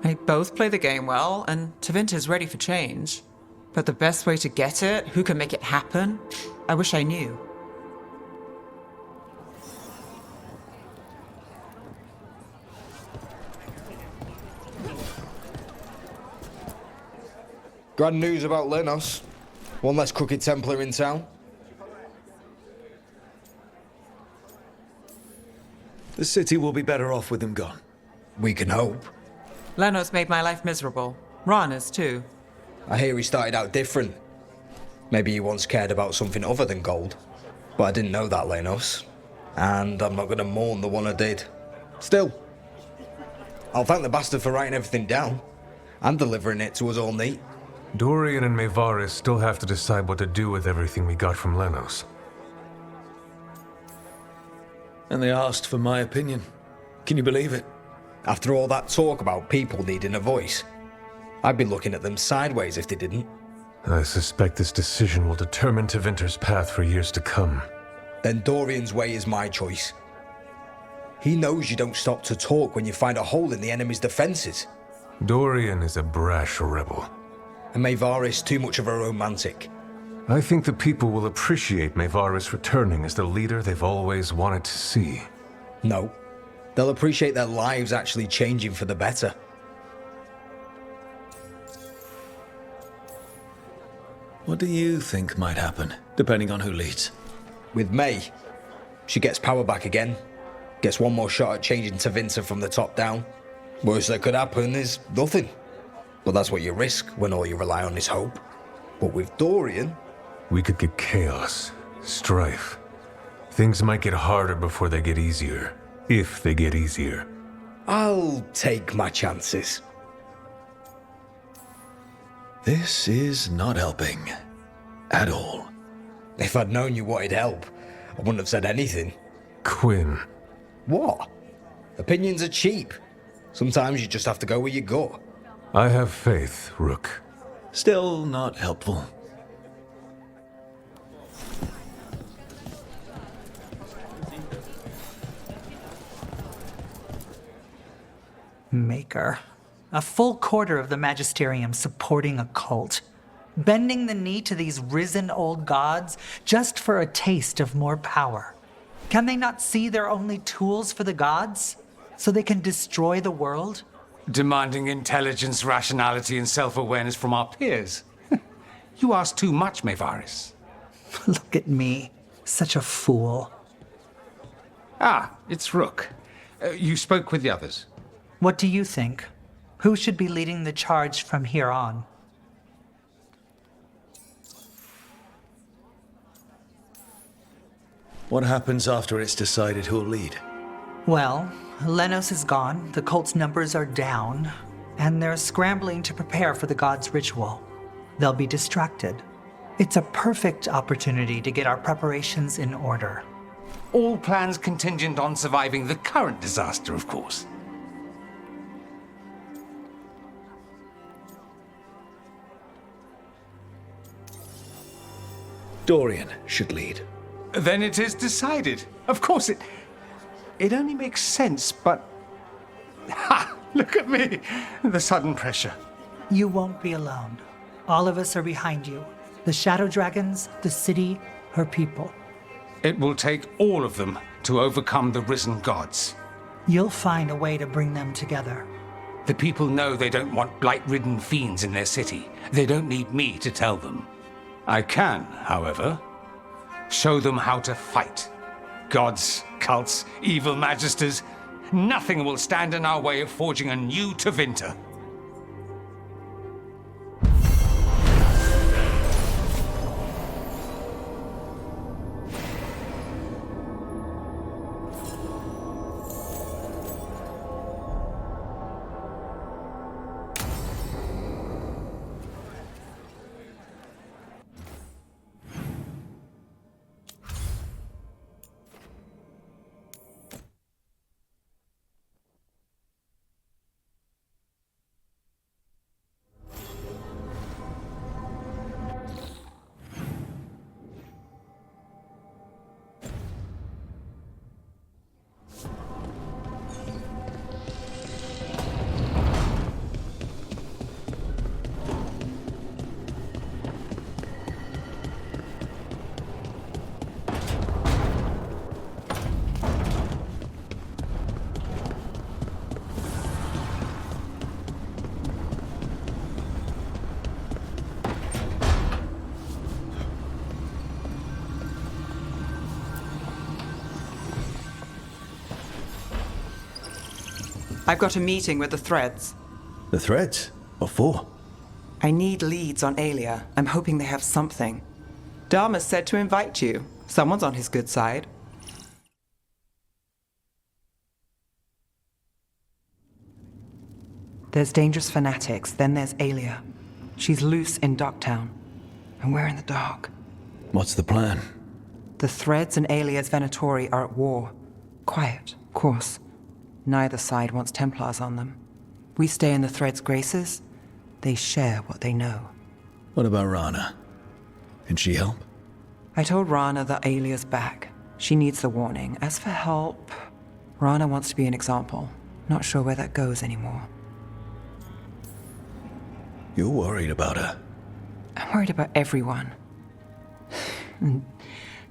They both play the game well, and Tevinter's ready for change. But the best way to get it, who can make it happen, I wish I knew. Grand news about Lenos. One less crooked Templar in town. The city will be better off with him gone. We can hope. Lenos made my life miserable. Rana's too. I hear he started out different. Maybe he once cared about something other than gold. But I didn't know that, Lenos. And I'm not going to mourn the one I did. Still, I'll thank the bastard for writing everything down. And delivering it to us all neat. Dorian and Mevaris still have to decide what to do with everything we got from Lenos. And they asked for my opinion. Can you believe it? After all that talk about people needing a voice, I'd be looking at them sideways if they didn't. I suspect this decision will determine Tevinter's path for years to come. Then Dorian's way is my choice. He knows you don't stop to talk when you find a hole in the enemy's defenses. Dorian is a brash rebel. And Mevaris too much of a romantic. I think the people will appreciate Mevaris returning as the leader they've always wanted to see. No. They'll appreciate their lives actually changing for the better. What do you think might happen, depending on who leads? With May, she gets power back again. Gets one more shot at changing Tevinter from the top down. Worst that could happen is nothing. But that's what you risk when all you rely on is hope. But with Dorian... We could get chaos, strife. Things might get harder before they get easier. If they get easier. I'll take my chances. This is not helping. At all. If I'd known you wanted help, I wouldn't have said anything. Quinn. What? Opinions are cheap. Sometimes you just have to go where you go. I have faith, Rook. Still not helpful. Maker. A full quarter of the Magisterium supporting a cult. Bending the knee to these risen old gods just for a taste of more power. Can they not see they're only tools for the gods? So they can destroy the world? Demanding intelligence, rationality, and self-awareness from our peers. You ask too much, Mevaris. Look at me. Such a fool. Ah, it's Rook. You spoke with the others. What do you think? Who should be leading the charge from here on? What happens after it's decided who'll lead? Well, Lenos is gone, the cult's numbers are down, and they're scrambling to prepare for the god's ritual. They'll be distracted. It's a perfect opportunity to get our preparations in order. All plans contingent on surviving the current disaster, of course. Dorian should lead. Then it is decided. Of course, it only makes sense, but... Ha! Look at me! The sudden pressure. You won't be alone. All of us are behind you. The Shadow Dragons, the city, her people. It will take all of them to overcome the risen gods. You'll find a way to bring them together. The people know they don't want blight-ridden fiends in their city. They don't need me to tell them. I can, however, show them how to fight. Gods, cults, evil magisters, nothing will stand in our way of forging a new Tevinter. I've got a meeting with the Threads. The Threads? What for? I need leads on Aelia. I'm hoping they have something. Dharma said to invite you. Someone's on his good side. There's dangerous fanatics, then there's Aelia. She's loose in Docktown, and we're in the dark. What's the plan? The Threads and Aelia's Venatori are at war. Quiet, of course. Neither side wants Templars on them. We stay in the Threads' graces. They share what they know. What about Rana? Can she help? I told Rana that Aelia's back. She needs the warning. As for help, Rana wants to be an example. Not sure where that goes anymore. You're worried about her. I'm worried about everyone.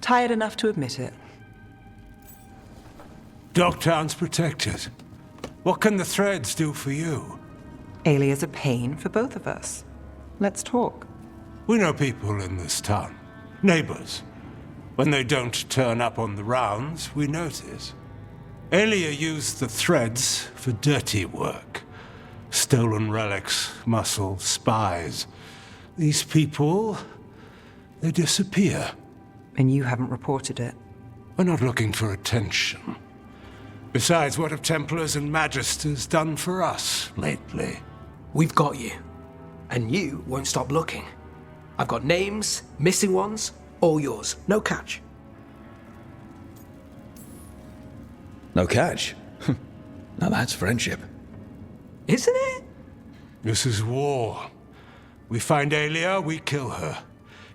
Tired enough to admit it. Docktown's protected. What can the Threads do for you? Aelia's a pain for both of us. Let's talk. We know people in this town. Neighbors. When they don't turn up on the rounds, we notice. Elia used the threads for dirty work. Stolen relics, muscle, spies. These people, they disappear. And you haven't reported it? We're not looking for attention. Besides, what have Templars and Magisters done for us lately? We've got you. And you won't stop looking. I've got names, missing ones, all yours. No catch. No catch? Now that's friendship. Isn't it? This is war. We find Elia, we kill her.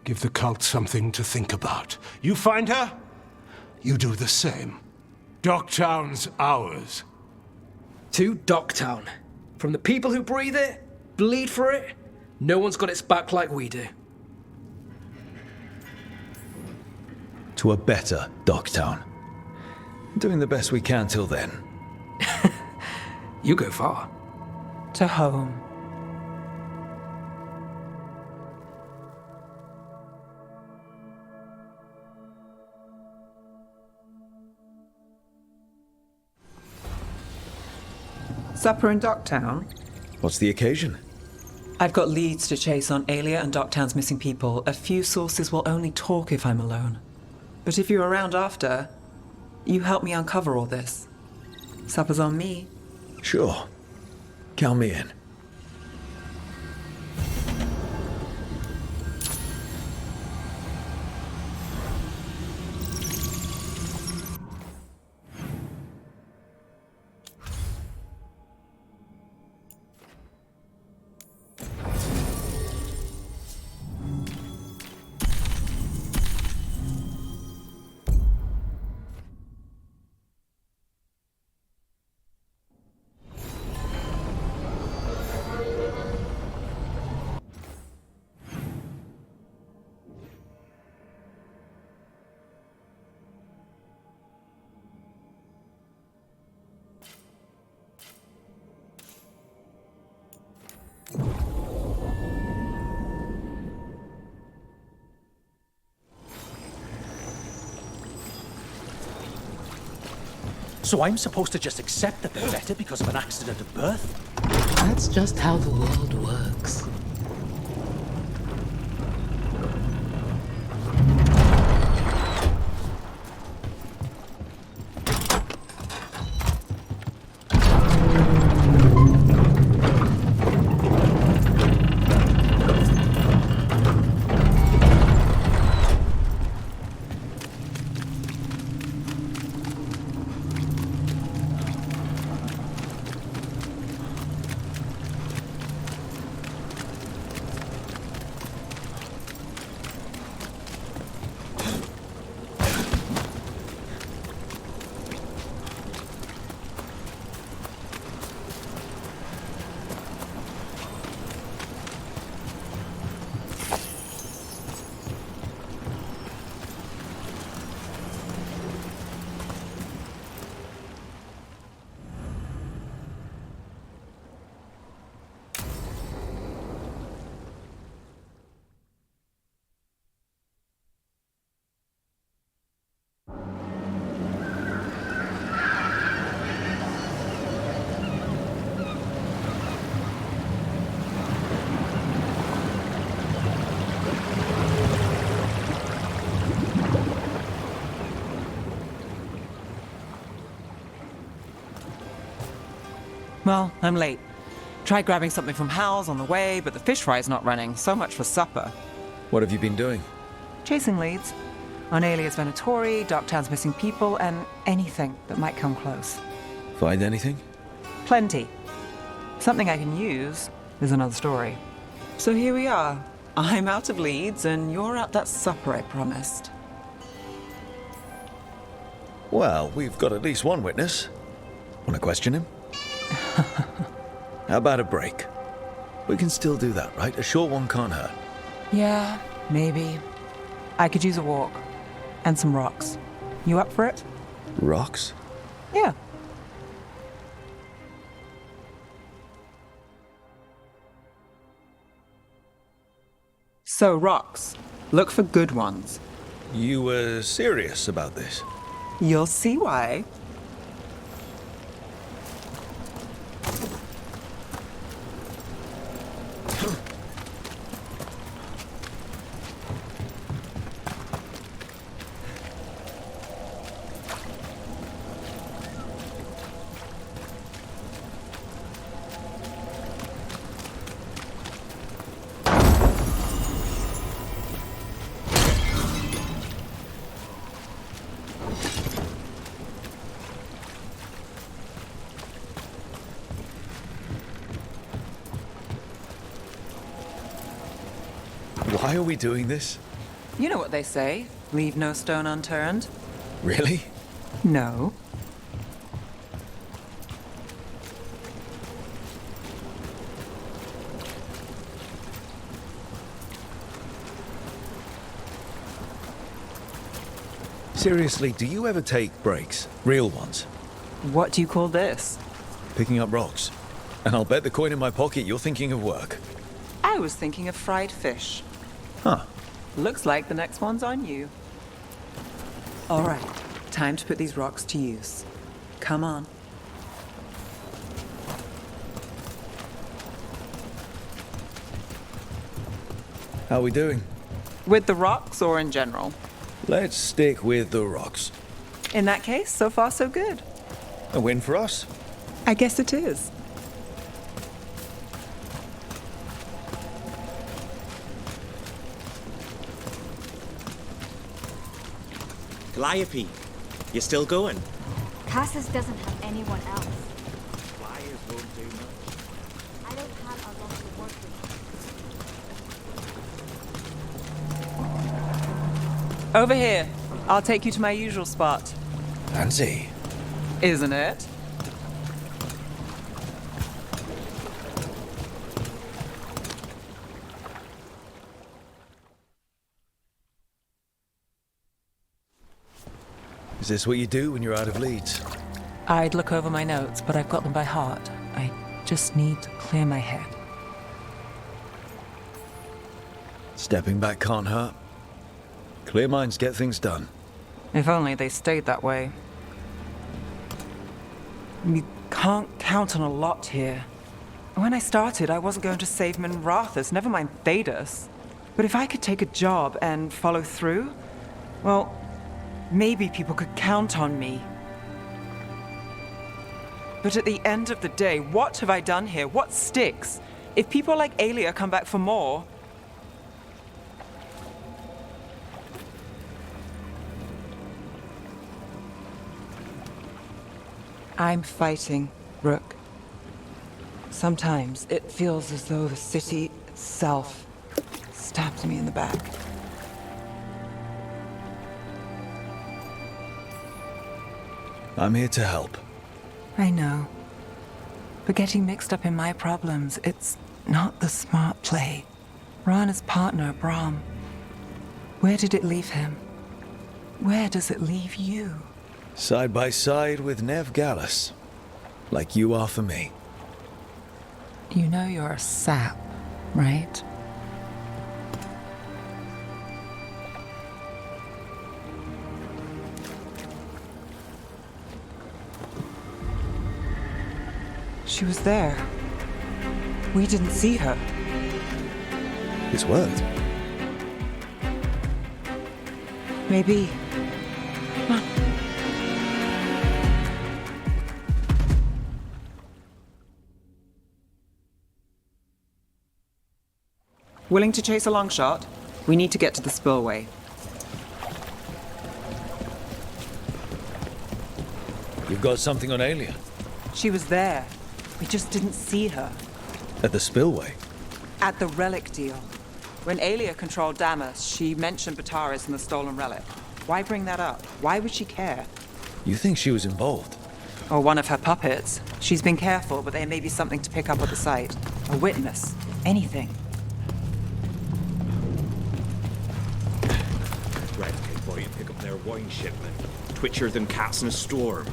Give the cult something to think about. You find her, you do the same. Docktown's ours. To Docktown. From the people who breathe it, bleed for it, no one's got its back like we do. To a better Docktown. Doing the best we can till then. You go far. To home. Supper in Docktown? What's the occasion? I've got leads to chase on Elia and Docktown's missing people. A few sources will only talk if I'm alone. But if you're around after, you help me uncover all this. Supper's on me. Sure. Count me in. So I'm supposed to just accept that they're better because of an accident at birth? That's just how the world works. Well, I'm late. Tried grabbing something from Hal's on the way, but the fish fry's not running. So much for supper. What have you been doing? Chasing leads. On Alias Venatori, Docktown's missing people, and anything that might come close. Find anything? Plenty. Something I can use is another story. So here we are. I'm out of leads, and you're at that supper I promised. Well, we've got at least one witness. Want to question him? How about a break? We can still do that, right? A short one can't hurt. Yeah, maybe. I could use a walk. And some rocks. You up for it? Rocks? Yeah. So, rocks. Look for good ones. You were serious about this? You'll see why. Why are we doing this? You know what they say, leave no stone unturned. Really? No. Seriously, do you ever take breaks? Real ones? What do you call this? Picking up rocks. And I'll bet the coin in my pocket you're thinking of work. I was thinking of fried fish. Huh. Looks like the next one's on you. All right, time to put these rocks to use. Come on. How are we doing? With the rocks or in general? Let's stick with the rocks. In that case, so far so good. A win for us? I guess it is. Calliope, you still going? Cassis doesn't have anyone else. Flyers won't do much. I don't have a lot to work with. Over here. I'll take you to my usual spot. Fancy. Isn't it? Is this what you do when you're out of leads? I'd look over my notes, but I've got them by heart. I just need to clear my head. Stepping back can't hurt. Clear minds get things done. If only they stayed that way. You can't count on a lot here. When I started, I wasn't going to save Minrathous, never mind Thedas. But if I could take a job and follow through, well, maybe people could count on me. But at the end of the day, what have I done here? What sticks? If people like Aelia come back for more... I'm fighting, Rook. Sometimes it feels as though the city itself stabs me in the back. I'm here to help. I know. But getting mixed up in my problems, it's not the smart play. Rana's partner, Brahm. Where did it leave him? Where does it leave you? Side by side with Nev Gallus. Like you are for me. You know you're a sap, right? She was there. We didn't see her. It's worked. Maybe. Come on. Willing to chase a long shot? We need to get to the spillway. You've got something on Aelia? She was there. We just didn't see her. At the spillway? At the relic deal. When Aelia controlled Damas, she mentioned Bataris and the stolen relic. Why bring that up? Why would she care? You think she was involved? Or one of her puppets. She's been careful, but there may be something to pick up at the site. A witness. Anything. Red came by and pick up their wine shipment. Twitchier than cats in a storm.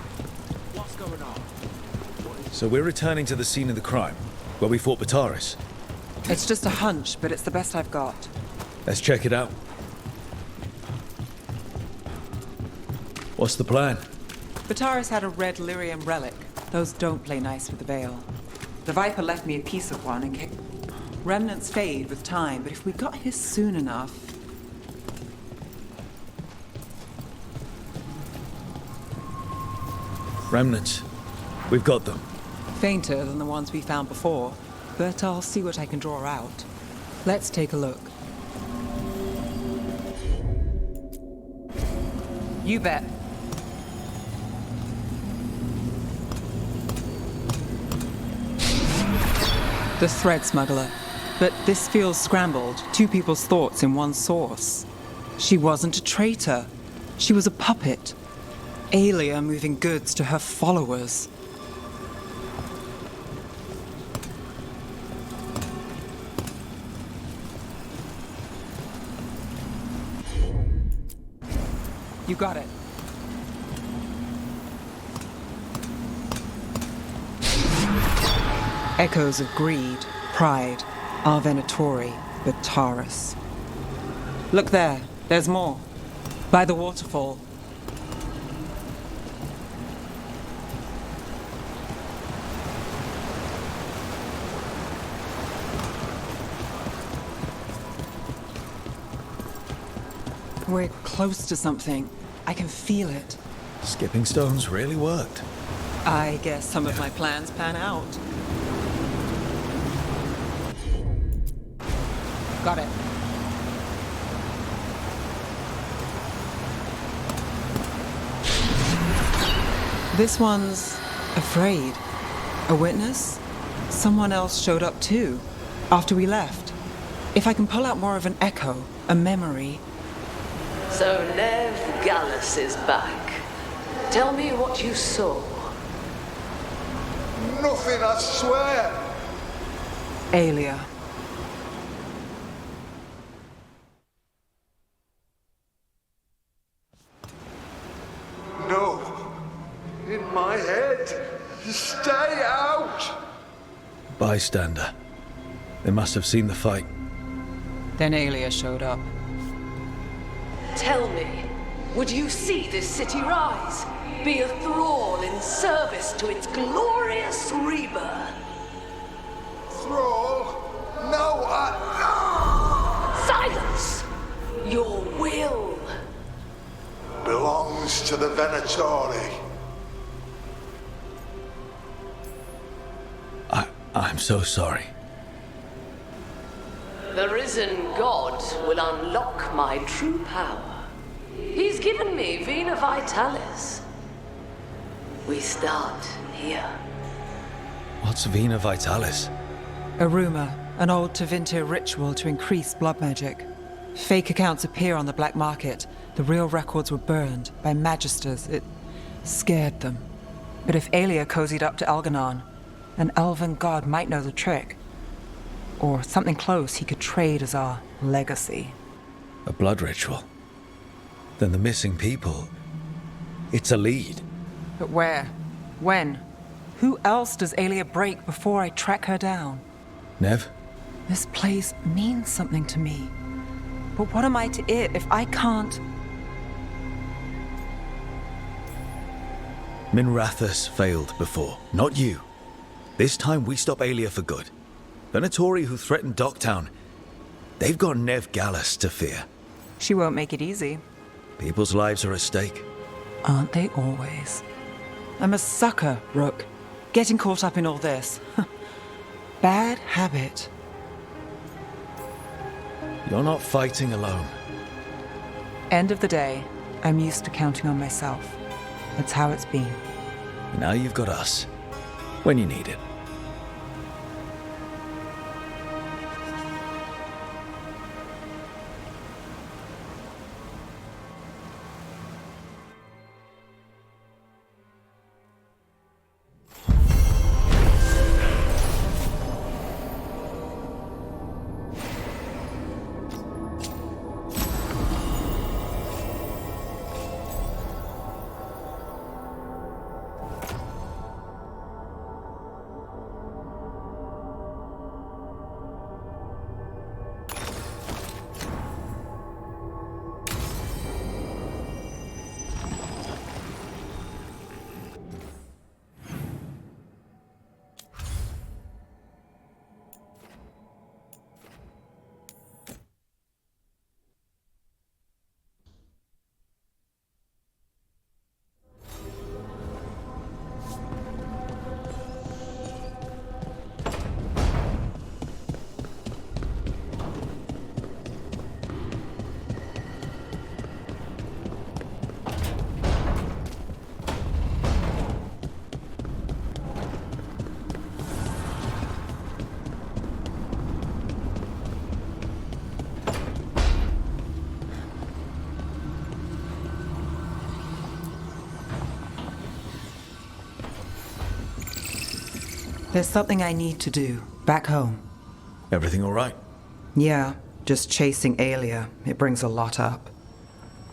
What's going on? So we're returning to the scene of the crime, where we fought Bataris. It's just a hunch, but it's the best I've got. Let's check it out. What's the plan? Bataris had a red lyrium relic. Those don't play nice with the Veil. The Viper left me a piece of one and remnants fade with time, but if we got his soon enough... Remnants. We've got them. Fainter than the ones we found before, but I'll see what I can draw out. Let's take a look. You bet. The thread smuggler. But this feels scrambled. Two people's thoughts in one source. She wasn't a traitor. She was a puppet. Aelia moving goods to her followers. You got it. Echoes of greed, pride, our Venatori, Bataris. Look there, there's more. By the waterfall. We're close to something. I can feel it. Skipping stones really worked. I guess some of my plans pan out. Got it. This one's afraid. A witness? Someone else showed up too, after we left. If I can pull out more of an echo, a memory... So Nev Gallus is back. Tell me what you saw. Nothing, I swear. Aelia. No. In my head. Stay out. Bystander. They must have seen the fight. Then Aelia showed up. Tell me, would you see this city rise? Be a thrall in service to its glorious rebirth? Thrall? No, Silence! Your will belongs to the Venatori. I'm so sorry. The risen god will unlock my true power. He's given me Vena Vitalis. We start here. What's Vena Vitalis? A rumor, an old Tevinter ritual to increase blood magic. Fake accounts appear on the black market. The real records were burned by magisters. It scared them. But if Aelia cozied up to Algernon, an elven god might know the trick. Or something close he could trade as our legacy. A blood ritual? Then the missing people... It's a lead. But where? When? Who else does Aelia break before I track her down? Nev? This place means something to me. But what am I to it if I can't... Minrathus failed before, not you. This time we stop Aelia for good. Venatori who threatened Docktown, they've got Nev Gallus to fear. She won't make it easy. People's lives are at stake. Aren't they always? I'm a sucker, Rook. Getting caught up in all this. Bad habit. You're not fighting alone. End of the day, I'm used to counting on myself. That's how it's been. Now you've got us. When you need it. There's something I need to do, back home. Everything all right? Yeah, just chasing Aelia. It brings a lot up.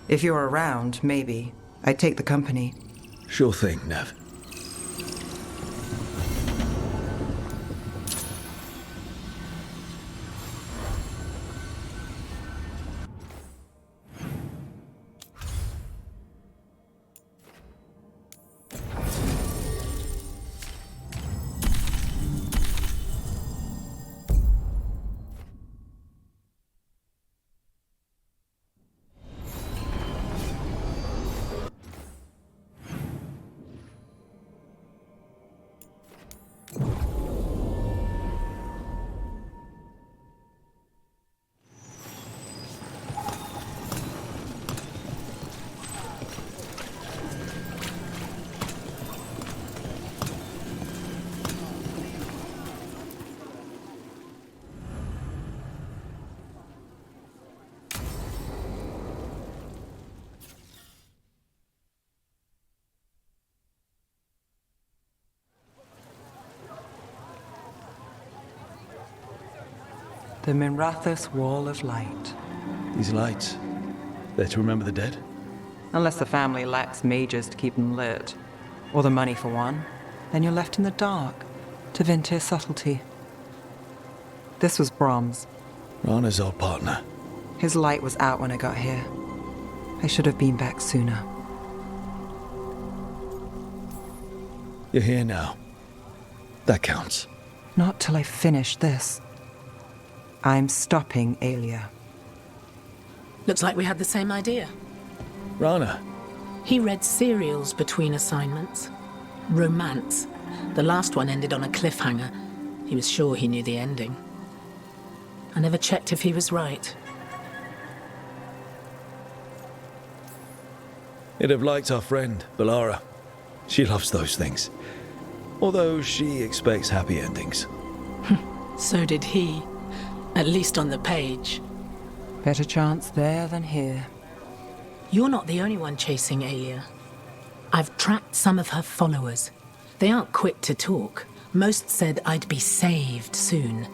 If you're around, maybe. I'd take the company. Sure thing, Nev. The Minrathous Wall of Light. These lights, they're to remember the dead? Unless the family lacks mages to keep them lit. Or the money for one. Then you're left in the dark, to Vintir's subtlety. This was Brahms. Rana's old partner. His light was out when I got here. I should have been back sooner. You're here now. That counts. Not till I finish this. I'm stopping Aelia. Looks like we had the same idea. Rana. He read serials between assignments. Romance. The last one ended on a cliffhanger. He was sure he knew the ending. I never checked if he was right. You'd have liked our friend, Balara. She loves those things. Although she expects happy endings. So did he. At least on the page. Better chance there than here. You're not the only one chasing Aelia. I've tracked some of her followers. They aren't quick to talk. Most said I'd be saved soon.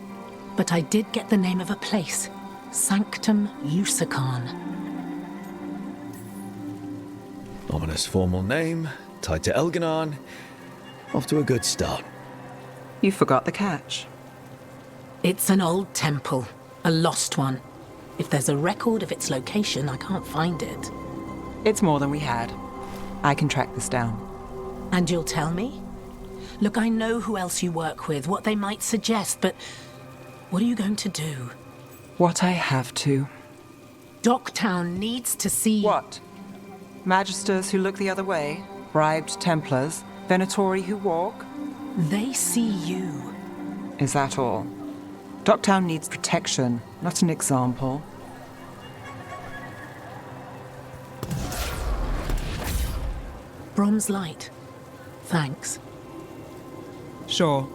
But I did get the name of a place. Sanctum Lucican. Ominous formal name, tied to Elganon. Off to a good start. You forgot the catch. It's an old temple. A lost one. If there's a record of its location, I can't find it. It's more than we had. I can track this down. And you'll tell me? Look, I know who else you work with, what they might suggest, but what are you going to do? What I have to. Docktown needs to see... What? Magisters who look the other way? Bribed Templars? Venatori who walk? They see you. Is that all? Docktown needs protection, not an example. Brom's light. Thanks. Sure.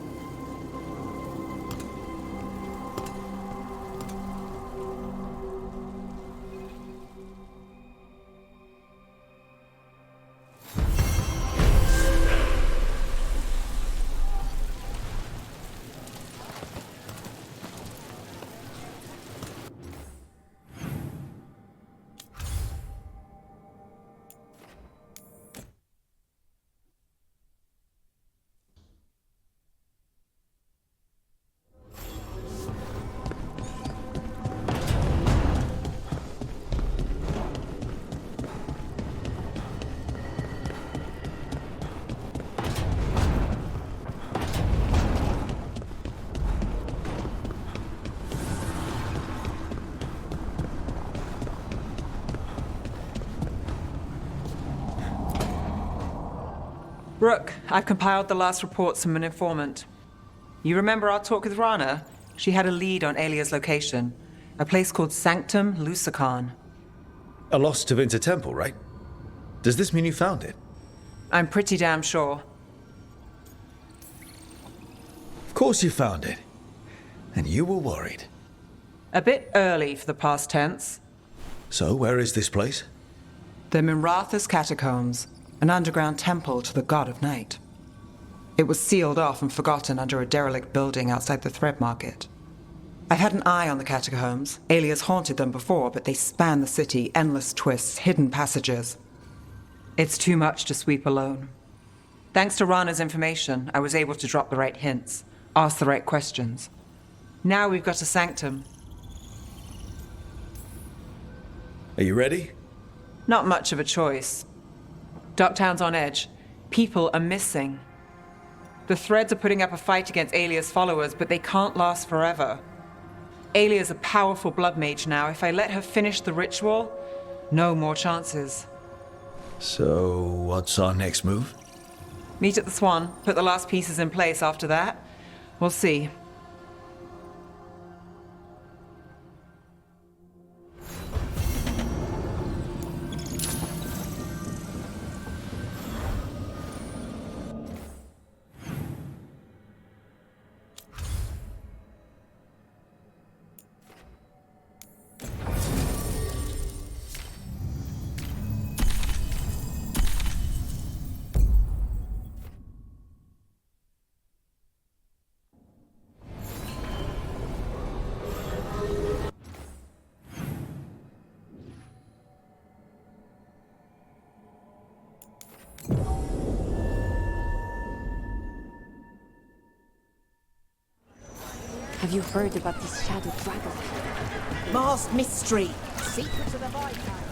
Rook, I've compiled the last reports from an informant. You remember our talk with Rana? She had a lead on Aelia's location. A place called Sanctum Lucican. A lost to Vinter Temple, right? Does this mean you found it? I'm pretty damn sure. Of course you found it. And you were worried. A bit early for the past tense. So, where is this place? The Minrathous Catacombs, an underground temple to the god of night. It was sealed off and forgotten under a derelict building outside the Thread Market. I've had an eye on the catacombs. Alias haunted them before, but they span the city, endless twists, hidden passages. It's too much to sweep alone. Thanks to Rana's information, I was able to drop the right hints, ask the right questions. Now we've got a sanctum. Are you ready? Not much of a choice. Docktown's on edge. People are missing. The Threads are putting up a fight against Alia's followers, but they can't last forever. Alia's a powerful blood mage now. If I let her finish the ritual, no more chances. So, what's our next move? Meet at the Swan, put the last pieces in place after that. We'll see. Have you heard about this shadow dragon? Masked mystery. Secrets of the Veilguard.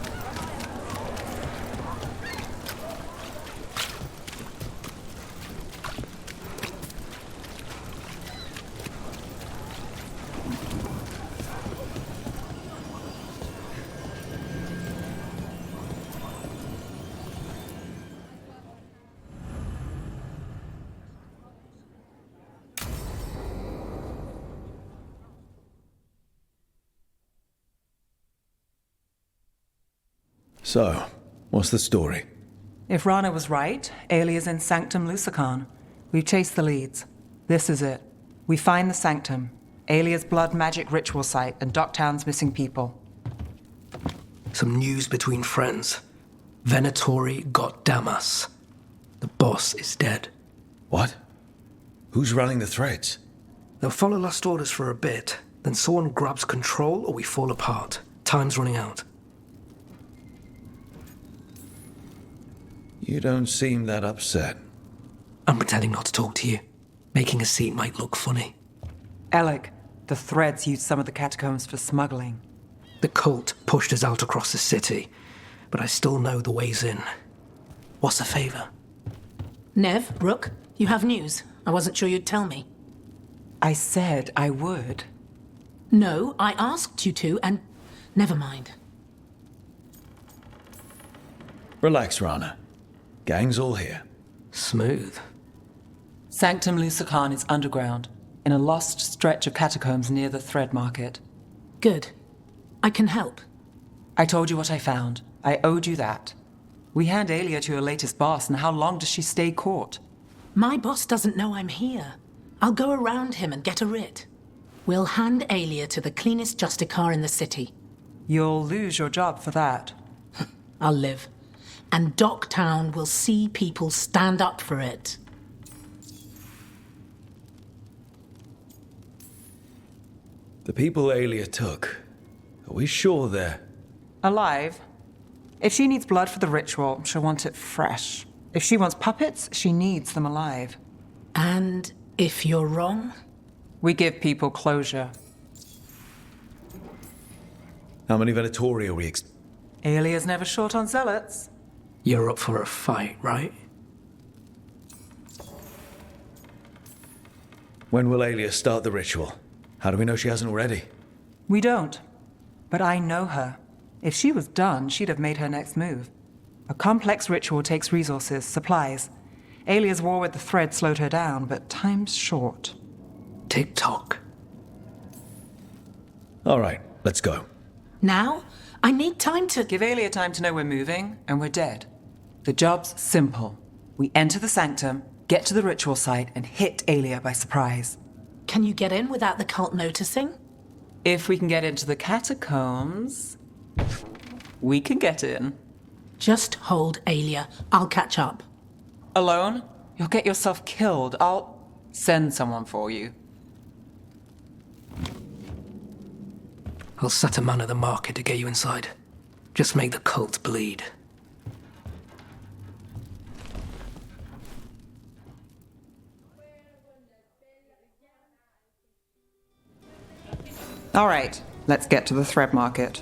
So, what's the story? If Rana was right, Alia's in Sanctum Lucican. We've chased the leads. This is it. We find the Sanctum, Alia's blood magic ritual site, and Docktown's missing people. Some news between friends. Venatori got Damas. The boss is dead. What? Who's running the Threads? They'll follow last orders for a bit, then someone grabs control or we fall apart. Time's running out. You don't seem that upset. I'm pretending not to talk to you. Making a scene might look funny. Alec, the Threads used some of the catacombs for smuggling. The cult pushed us out across the city, but I still know the ways in. What's the favor? Nev, Rook, you have news. I wasn't sure you'd tell me. I said I would. No, I asked you to, and never mind. Relax, Rana. Gang's all here. Smooth. Sanctum Lucican is underground, in a lost stretch of catacombs near the Thread Market. Good. I can help. I told you what I found. I owed you that. We hand Alia to her latest boss, and how long does she stay caught? My boss doesn't know I'm here. I'll go around him and get a writ. We'll hand Alia to the cleanest Justicar in the city. You'll lose your job for that. I'll live. And Docktown will see people stand up for it. The people Alia took, are we sure they're... Alive? If she needs blood for the ritual, she'll want it fresh. If she wants puppets, she needs them alive. And if you're wrong? We give people closure. How many Venatori are we Alia's never short on zealots. You're up for a fight, right? When will Alia start the ritual? How do we know she hasn't already? We don't. But I know her. If she was done, she'd have made her next move. A complex ritual takes resources, supplies. Alia's war with the Thread slowed her down, but time's short. Tick-tock. All right, let's go. Now? I need time to... Give Alia time to know we're moving, and we're dead. The job's simple. We enter the Sanctum, get to the ritual site, and hit Alia by surprise. Can you get in without the cult noticing? If we can get into the catacombs, we can get in. Just hold Alia. I'll catch up. Alone? You'll get yourself killed. I'll send someone for you. I'll set a man at the market to get you inside. Just make the cult bleed. All right, let's get to the thread market.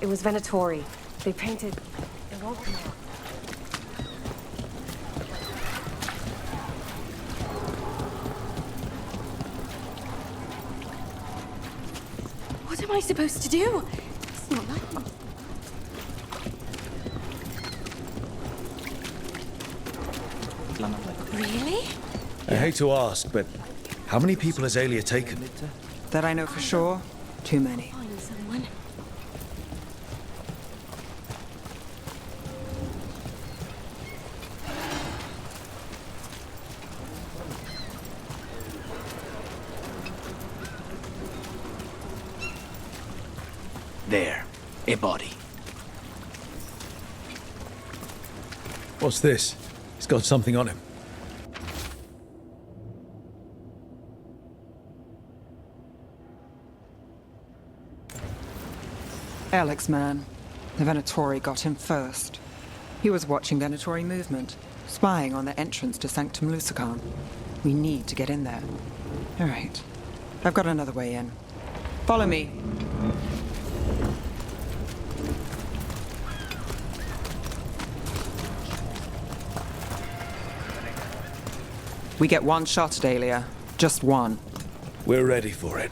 It was Venatori. They painted... It won't come out. What am I supposed to do? It's not like me. Really? I hate to ask, but how many people has Aelia taken? That I know for sure, too many. Find someone. There, a body. What's this? He's got something on him. Alex, man. The Venatori got him first. He was watching Venatori movement, spying on the entrance to Sanctum Lusican. We need to get in there. All right. I've got another way in. Follow me. We get one shot at Aelia. Just one. We're ready for it.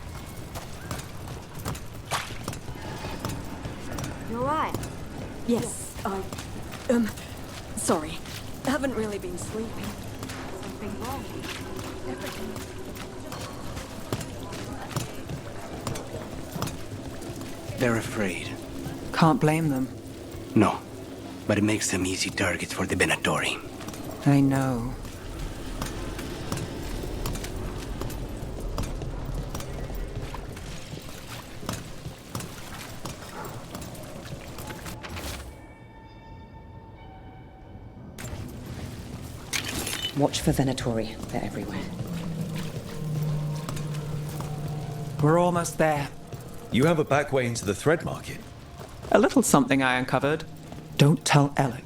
You alright? Yes, sorry. Haven't really been sleeping. Something wrong. Everything. They're afraid. Can't blame them. No, but it makes them easy targets for the Venatori. I know. Watch for Venatori. They're everywhere. We're almost there. You have a back way into the thread market. A little something I uncovered. Don't tell Alec.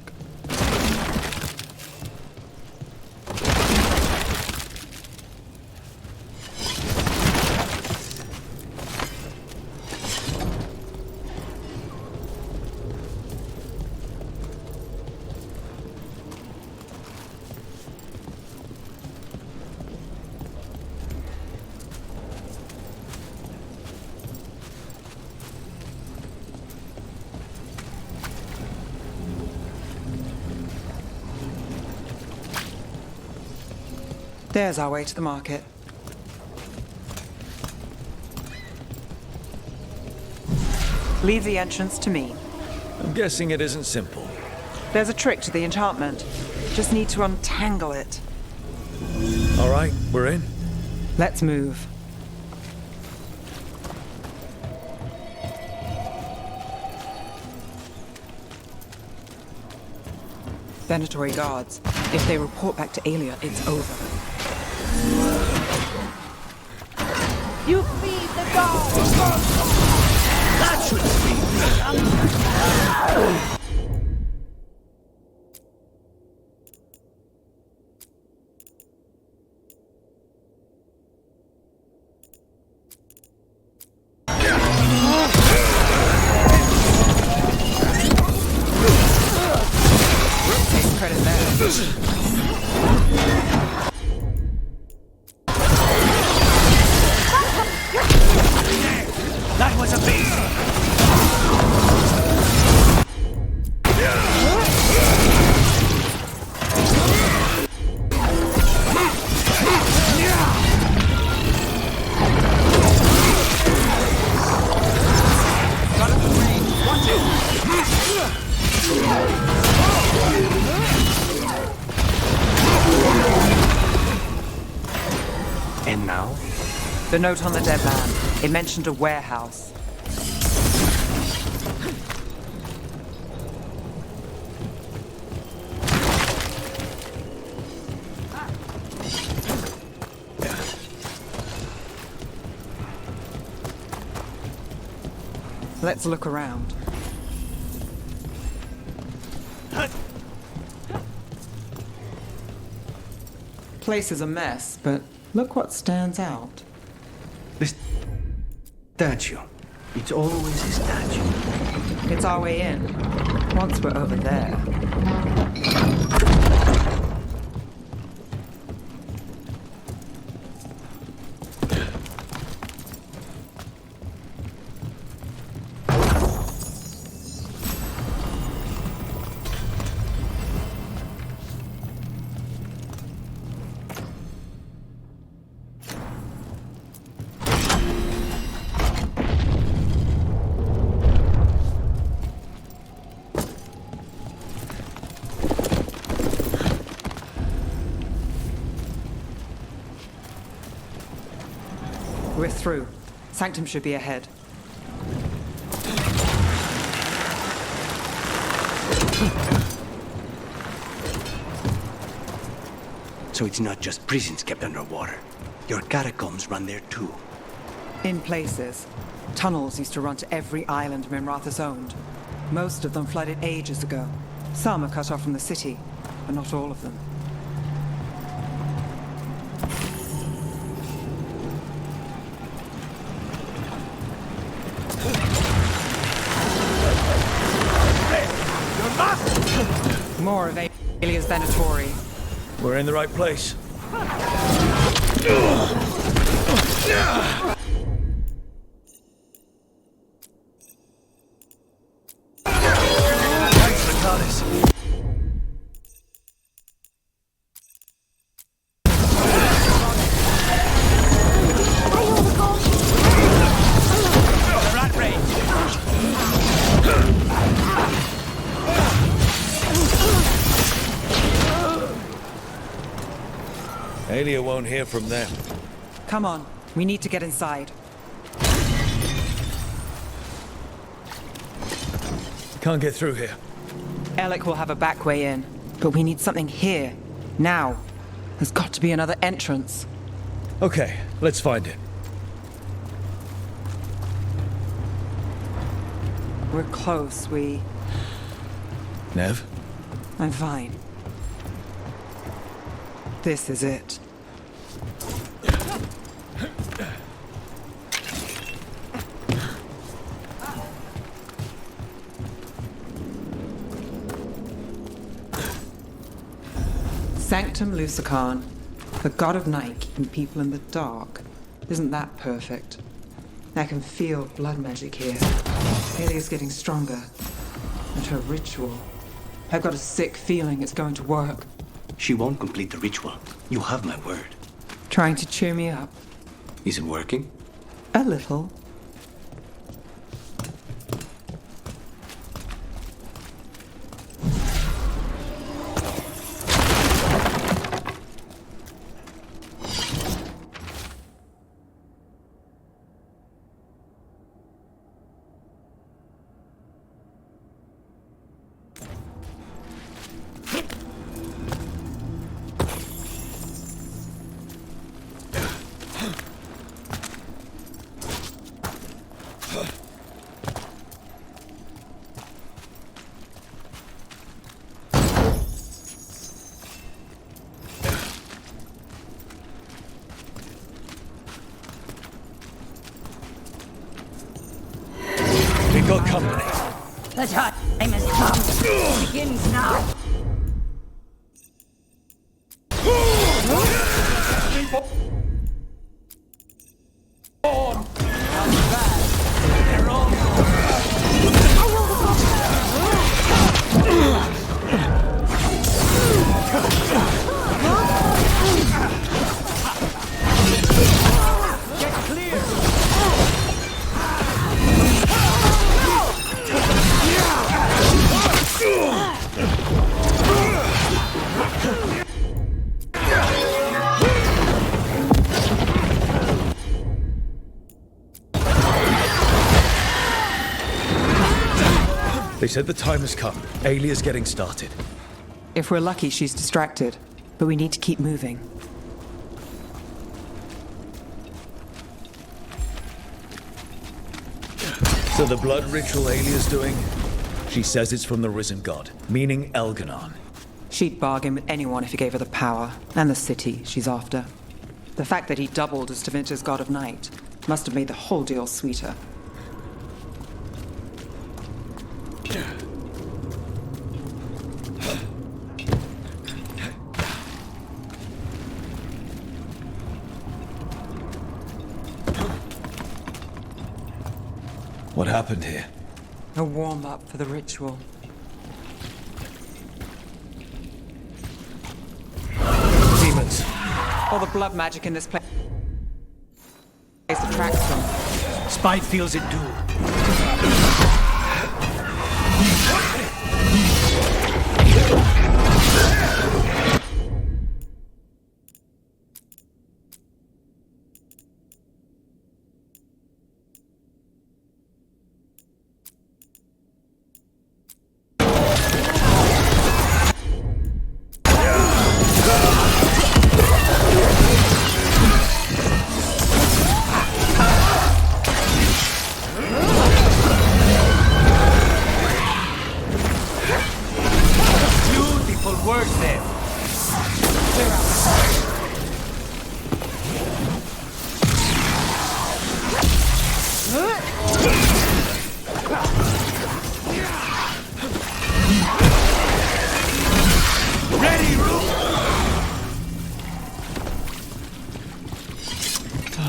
There's our way to the market. Leave the entrance to me. I'm guessing it isn't simple. There's a trick to the enchantment. Just need to untangle it. All right, we're in. Let's move. Venatori guards. If they report back to Aelia, it's over. You feed the dogs! That should speed me. Credit there. That was a beast! Watch it! The note on the dead man. It mentioned a warehouse. Let's look around. Place is a mess, but look what stands out. This statue. It's always a statue. It's our way in. Once we're over there. We're through. Sanctum should be ahead. So it's not just prisons kept underwater. Your catacombs run there too. In places. Tunnels used to run to every island Minrathous owned. Most of them flooded ages ago. Some are cut off from the city, but not all of them. More of Aelia's Venatori. We're in the right place. Thanks, Thedas. Aelia won't hear from them. Come on, we need to get inside. Can't get through here. Alec will have a back way in, but we need something here, now. There's got to be another entrance. Okay, let's find it. We're close, Nev? I'm fine. This is it. Sanctum Lucican, the god of night keeping people in the dark. Isn't that perfect? I can feel blood magic here. Aelia's getting stronger. And her ritual. I've got a sick feeling it's going to work. She won't complete the ritual. You have my word. Trying to cheer me up. Is it working? A little. Got company. The time has come. It begins now. Get clear! They said the time has come. Alia's getting started. If we're lucky, she's distracted. But we need to keep moving. So the blood ritual Alia's doing, she says it's from the risen god, meaning Elganon. She'd bargain with anyone if he gave her the power, and the city she's after. The fact that he doubled as Tevinter's god of night must have made the whole deal sweeter. What happened here? A warm-up for the ritual. Demons. All the blood magic in this place attracts them. Spite feels it do.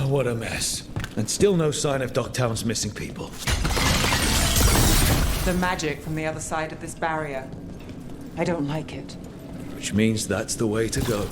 What a mess. And still no sign of Docktown's missing people. The magic from the other side of this barrier. I don't like it. Which means that's the way to go.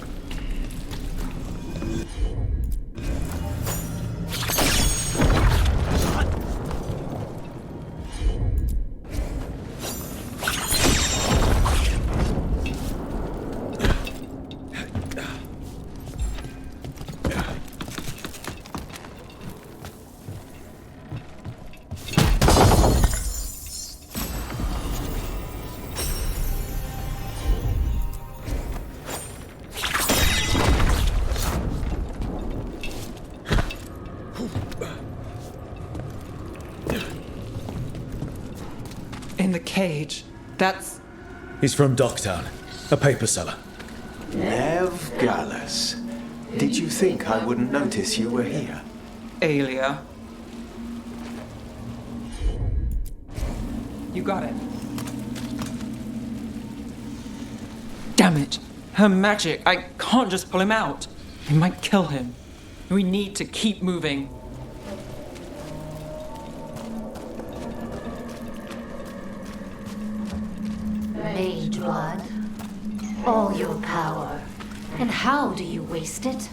In the cage. That's... He's from Docktown, a paper seller. Nev Gallus. Did you think I wouldn't notice you were here? Alia. You got it. Damn it. Her magic. I can't just pull him out. We might kill him. We need to keep moving. Mage blood. All your power. And how do you waste it?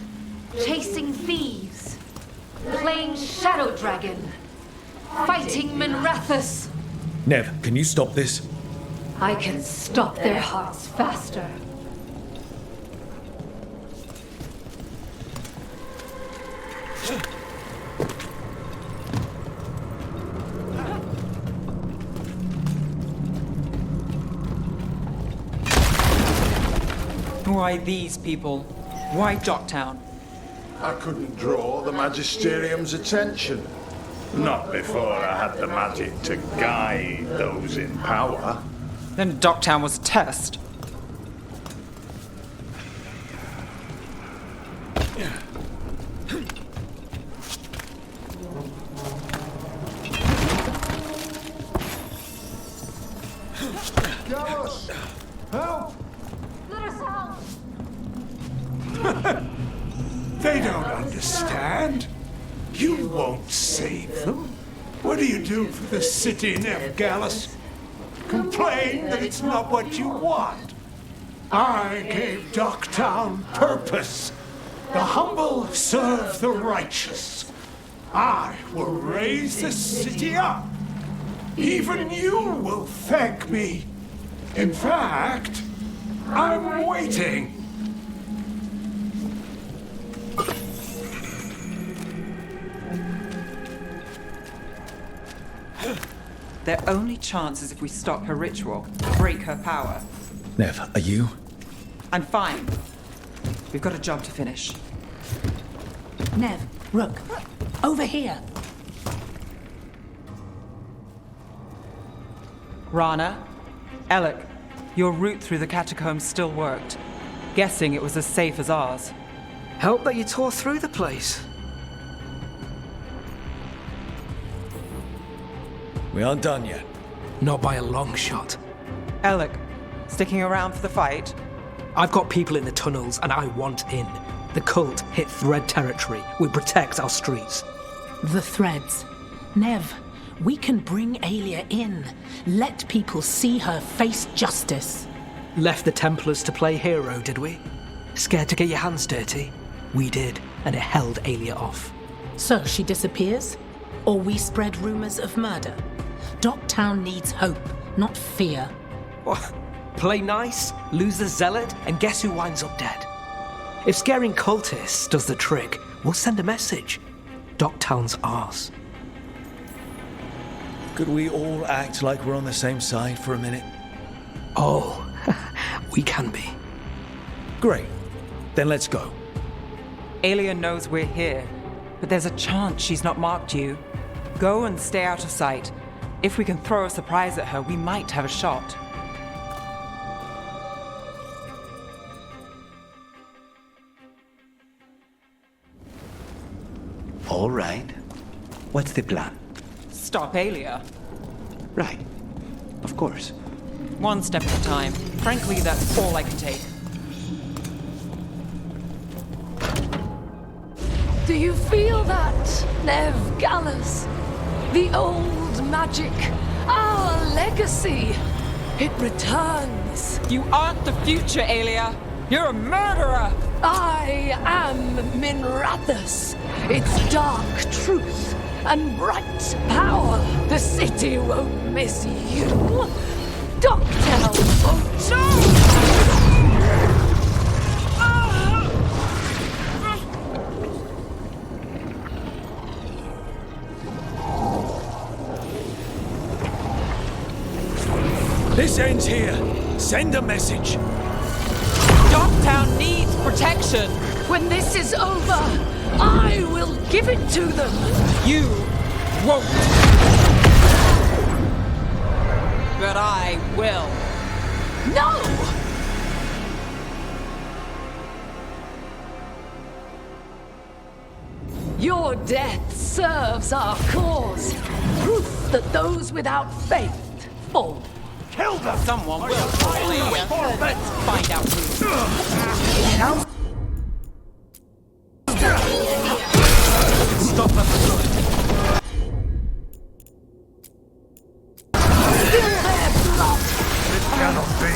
Chasing thieves. Playing Shadow Dragon. Fighting Minrathus. Nev, can you stop this? I can stop their hearts faster. Why these people? Why Docktown? I couldn't draw the Magisterium's attention. Not before I had the magic to guide those in power. Then Docktown was a test. Gallus! Help! They don't understand. You won't save them. What do you do for the city, Nev Gallus? Complain that it's not what you want. I gave Docktown purpose. The humble serve the righteous. I will raise the city up. Even you will thank me. In fact, I'm waiting. Their only chance is if we stop her ritual, break her power. Nev, are you? I'm fine. We've got a job to finish. Nev, Rook, over here. Rana, Alec, your route through the catacombs still worked. Guessing it was as safe as ours. Help that you tore through the place. We aren't done yet. Not by a long shot. Alec, sticking around for the fight? I've got people in the tunnels and I want in. The cult hit Thread territory. We protect our streets. The threads. Nev, we can bring Aelia in. Let people see her face justice. Left the Templars to play hero, did we? Scared to get your hands dirty? We did, and it held Aelia off. So she disappears? Or we spread rumors of murder? Docktown needs hope, not fear. What? Play nice, lose the zealot, and guess who winds up dead? If scaring cultists does the trick, we'll send a message. Docktown's ours. Could we all act like we're on the same side for a minute? Oh, we can be. Great. Then let's go. Aelia knows we're here, but there's a chance she's not marked you. Go and stay out of sight. If we can throw a surprise at her, we might have a shot. All right. What's the plan? Stop Aelia. Right. Of course. One step at a time. Frankly, that's all I can take. Do you feel that, Nev Gallus? The old magic, our legacy. It returns. You aren't the future, Aelia. You're a murderer. I am Minrathus. It's dark truth and bright power. The city won't miss you. Docktown won't. No! This ends here. Send a message. Docktown needs protection. When this is over, I will give it to them. You won't. But I will. No! Your death serves our cause. Proof that those without faith fall. Kill them! Someone will. Let's find out who. Stop that. Spill their blood! It cannot be.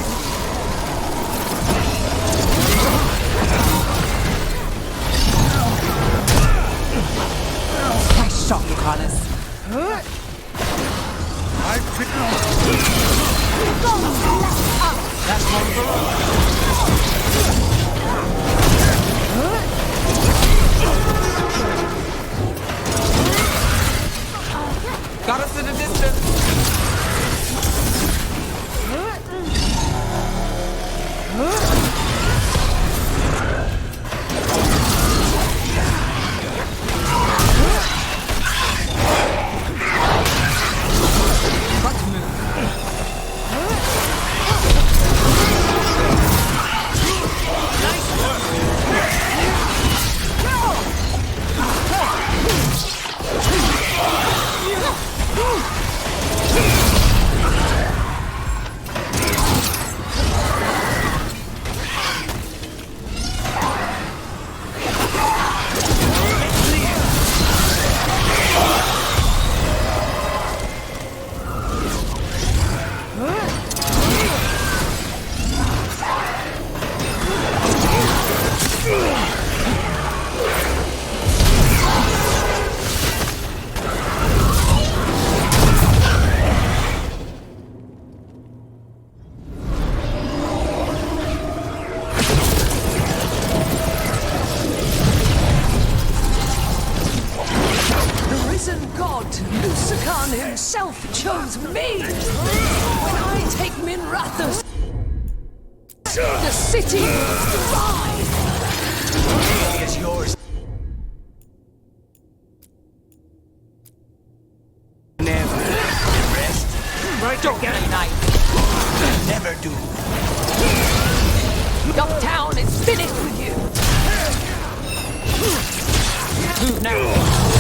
Nice shot, Lucanus. That's one for all. choose me! When I take Minrathous, the city will thrive! Is yours. Never rest. Right, don't get it. Night. Never do. Ducktown is finished with you! Move now.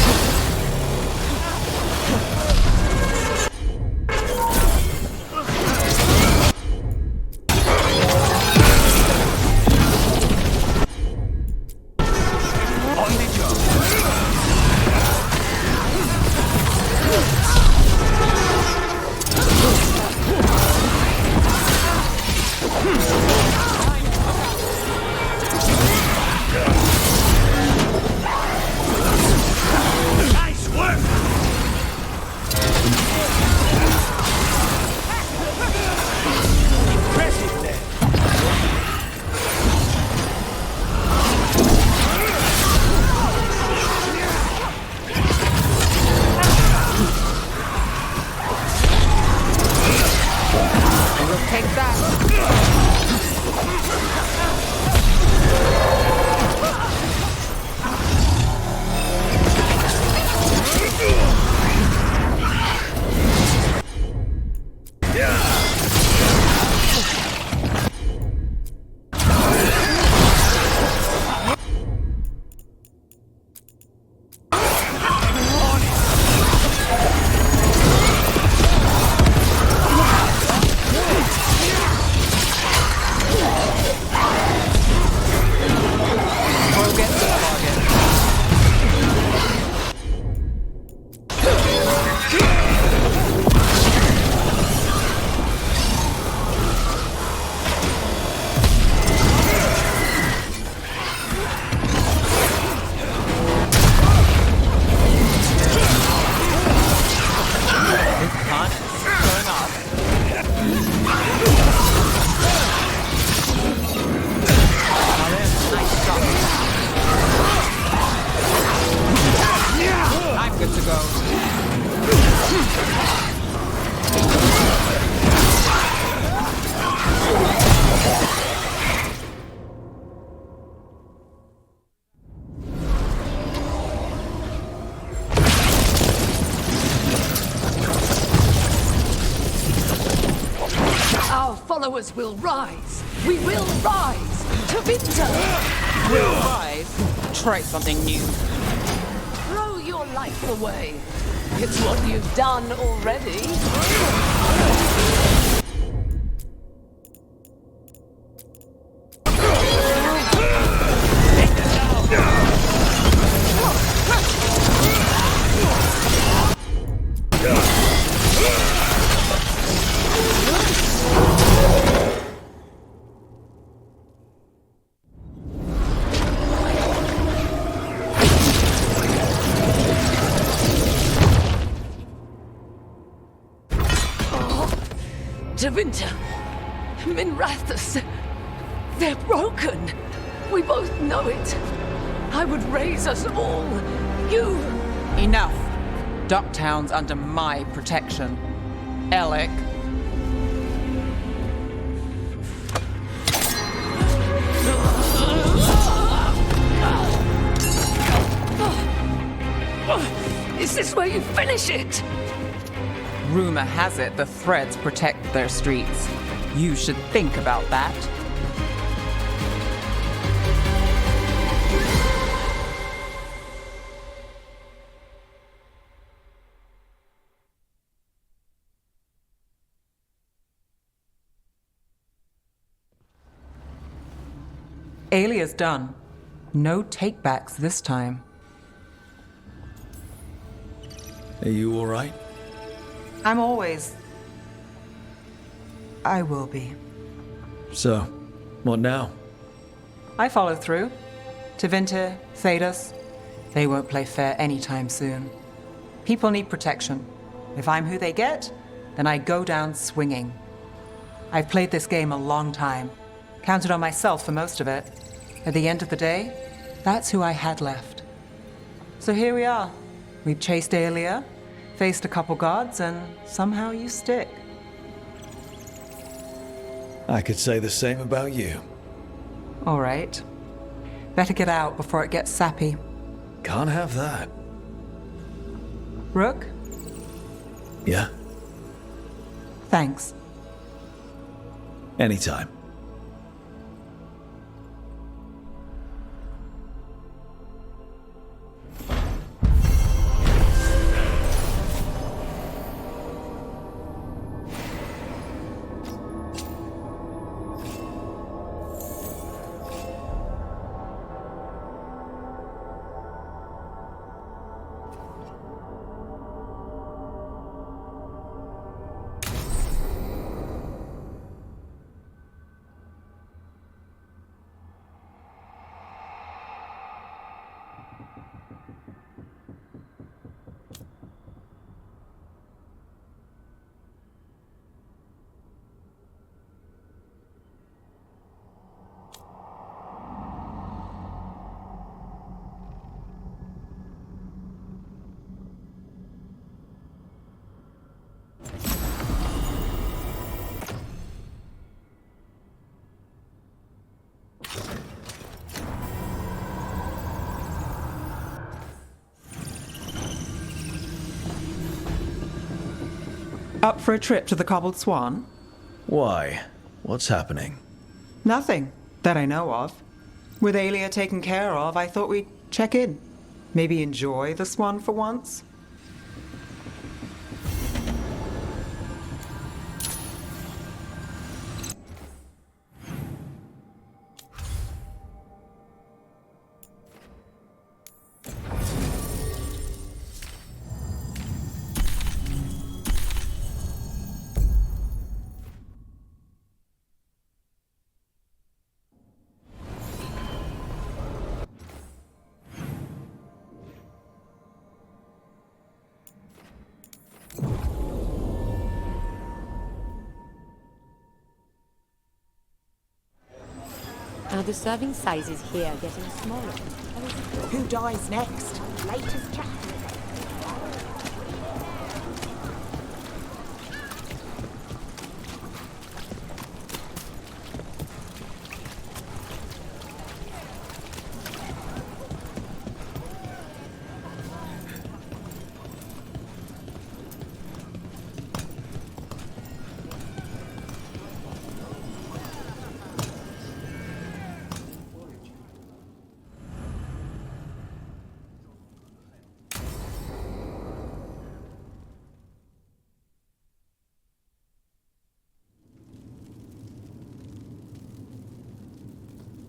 Followers will rise. We will rise to victor. Will rise. Try something new. Throw your life away. It's what you've done already. Javinta, Minrathous, they're broken. We both know it. I would raise us all. You... Enough. Ducktown's under my protection. Alec. Is this where you finish it? Rumor has it the Threads protect their streets. You should think about that. Alia's done. No takebacks this time. Are you all right? I'm always... I will be. So, what now? I follow through. Tevinter, Thedas, they won't play fair anytime soon. People need protection. If I'm who they get, then I go down swinging. I've played this game a long time. Counted on myself for most of it. At the end of the day, that's who I had left. So here we are. We've chased Aelia, Faced a couple guards, and somehow you stick. I could say the same about you. All right. Better get out before it gets sappy. Can't have that. Rook? Yeah? Thanks. Anytime. Up for a trip to the Cobbled Swan? Why? What's happening? Nothing, that I know of. With Aelia taken care of, I thought we'd check in. Maybe enjoy the Swan for once? Are the serving sizes here getting smaller? Who dies next? Latest chapter.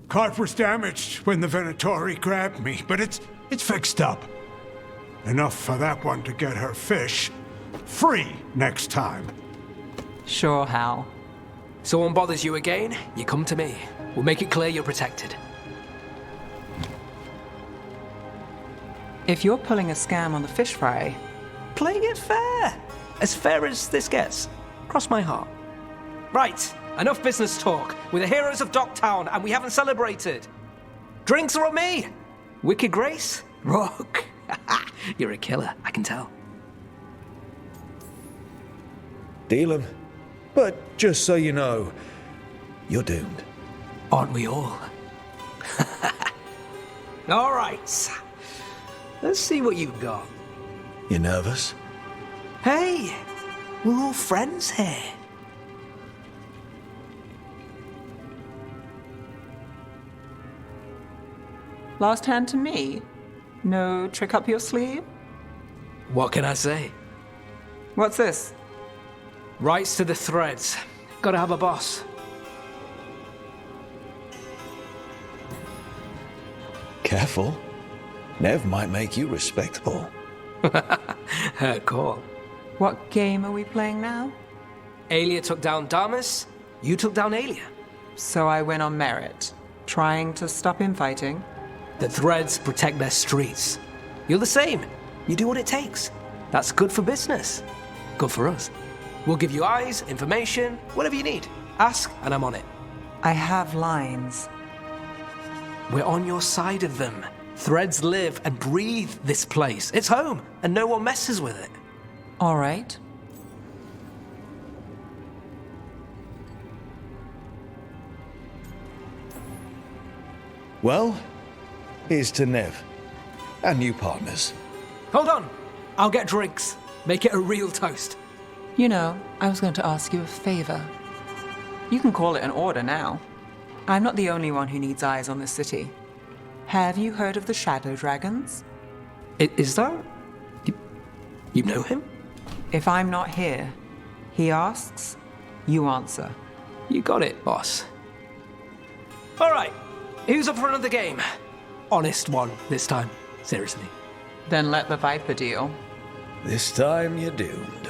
Cart was damaged when the Venatori grabbed me, but it's fixed up. Enough for that one to get her fish free next time. Sure, Hal. Someone bothers you again, you come to me. We'll make it clear you're protected. If you're pulling a scam on the fish fry, Playing it fair. As fair as this gets. Cross my heart. Right, enough business talk. We're the heroes of Docktown, and we haven't celebrated. Drinks are on me. Wicked Grace? Rook. You're a killer, I can tell. Deal 'em. But just so you know, you're doomed. Aren't we all? All right. Let's see what you've got. You nervous? Hey, we're all friends here. last hand to me? No trick up your sleeve? What can I say? What's this? Rights to the threads. Gotta have a boss. Careful. Nev might make you respectable. Her call. What game are we playing now? Aelia took down Damas, you took down Aelia. So I win on merit, trying to stop infighting. The threads protect their streets. You're the same. You do what it takes. That's good for business. Good for us. We'll give you eyes, information, whatever you need. Ask, and I'm on it. I have lines. We're on your side of them. Threads live and breathe this place. It's home, and no one messes with it. All right. Well, here's to Nev. Our new partners. Hold on. I'll get drinks. Make it a real toast. You know, I was going to ask you a favor. You can call it an order now. I'm not the only one who needs eyes on this city. Have you heard of the Shadow Dragons? Is that... You know him? If I'm not here, he asks, you answer. You got it, boss. All right. Who's up for another game? Honest one this time. Seriously. Then let the Viper deal. This time you're doomed.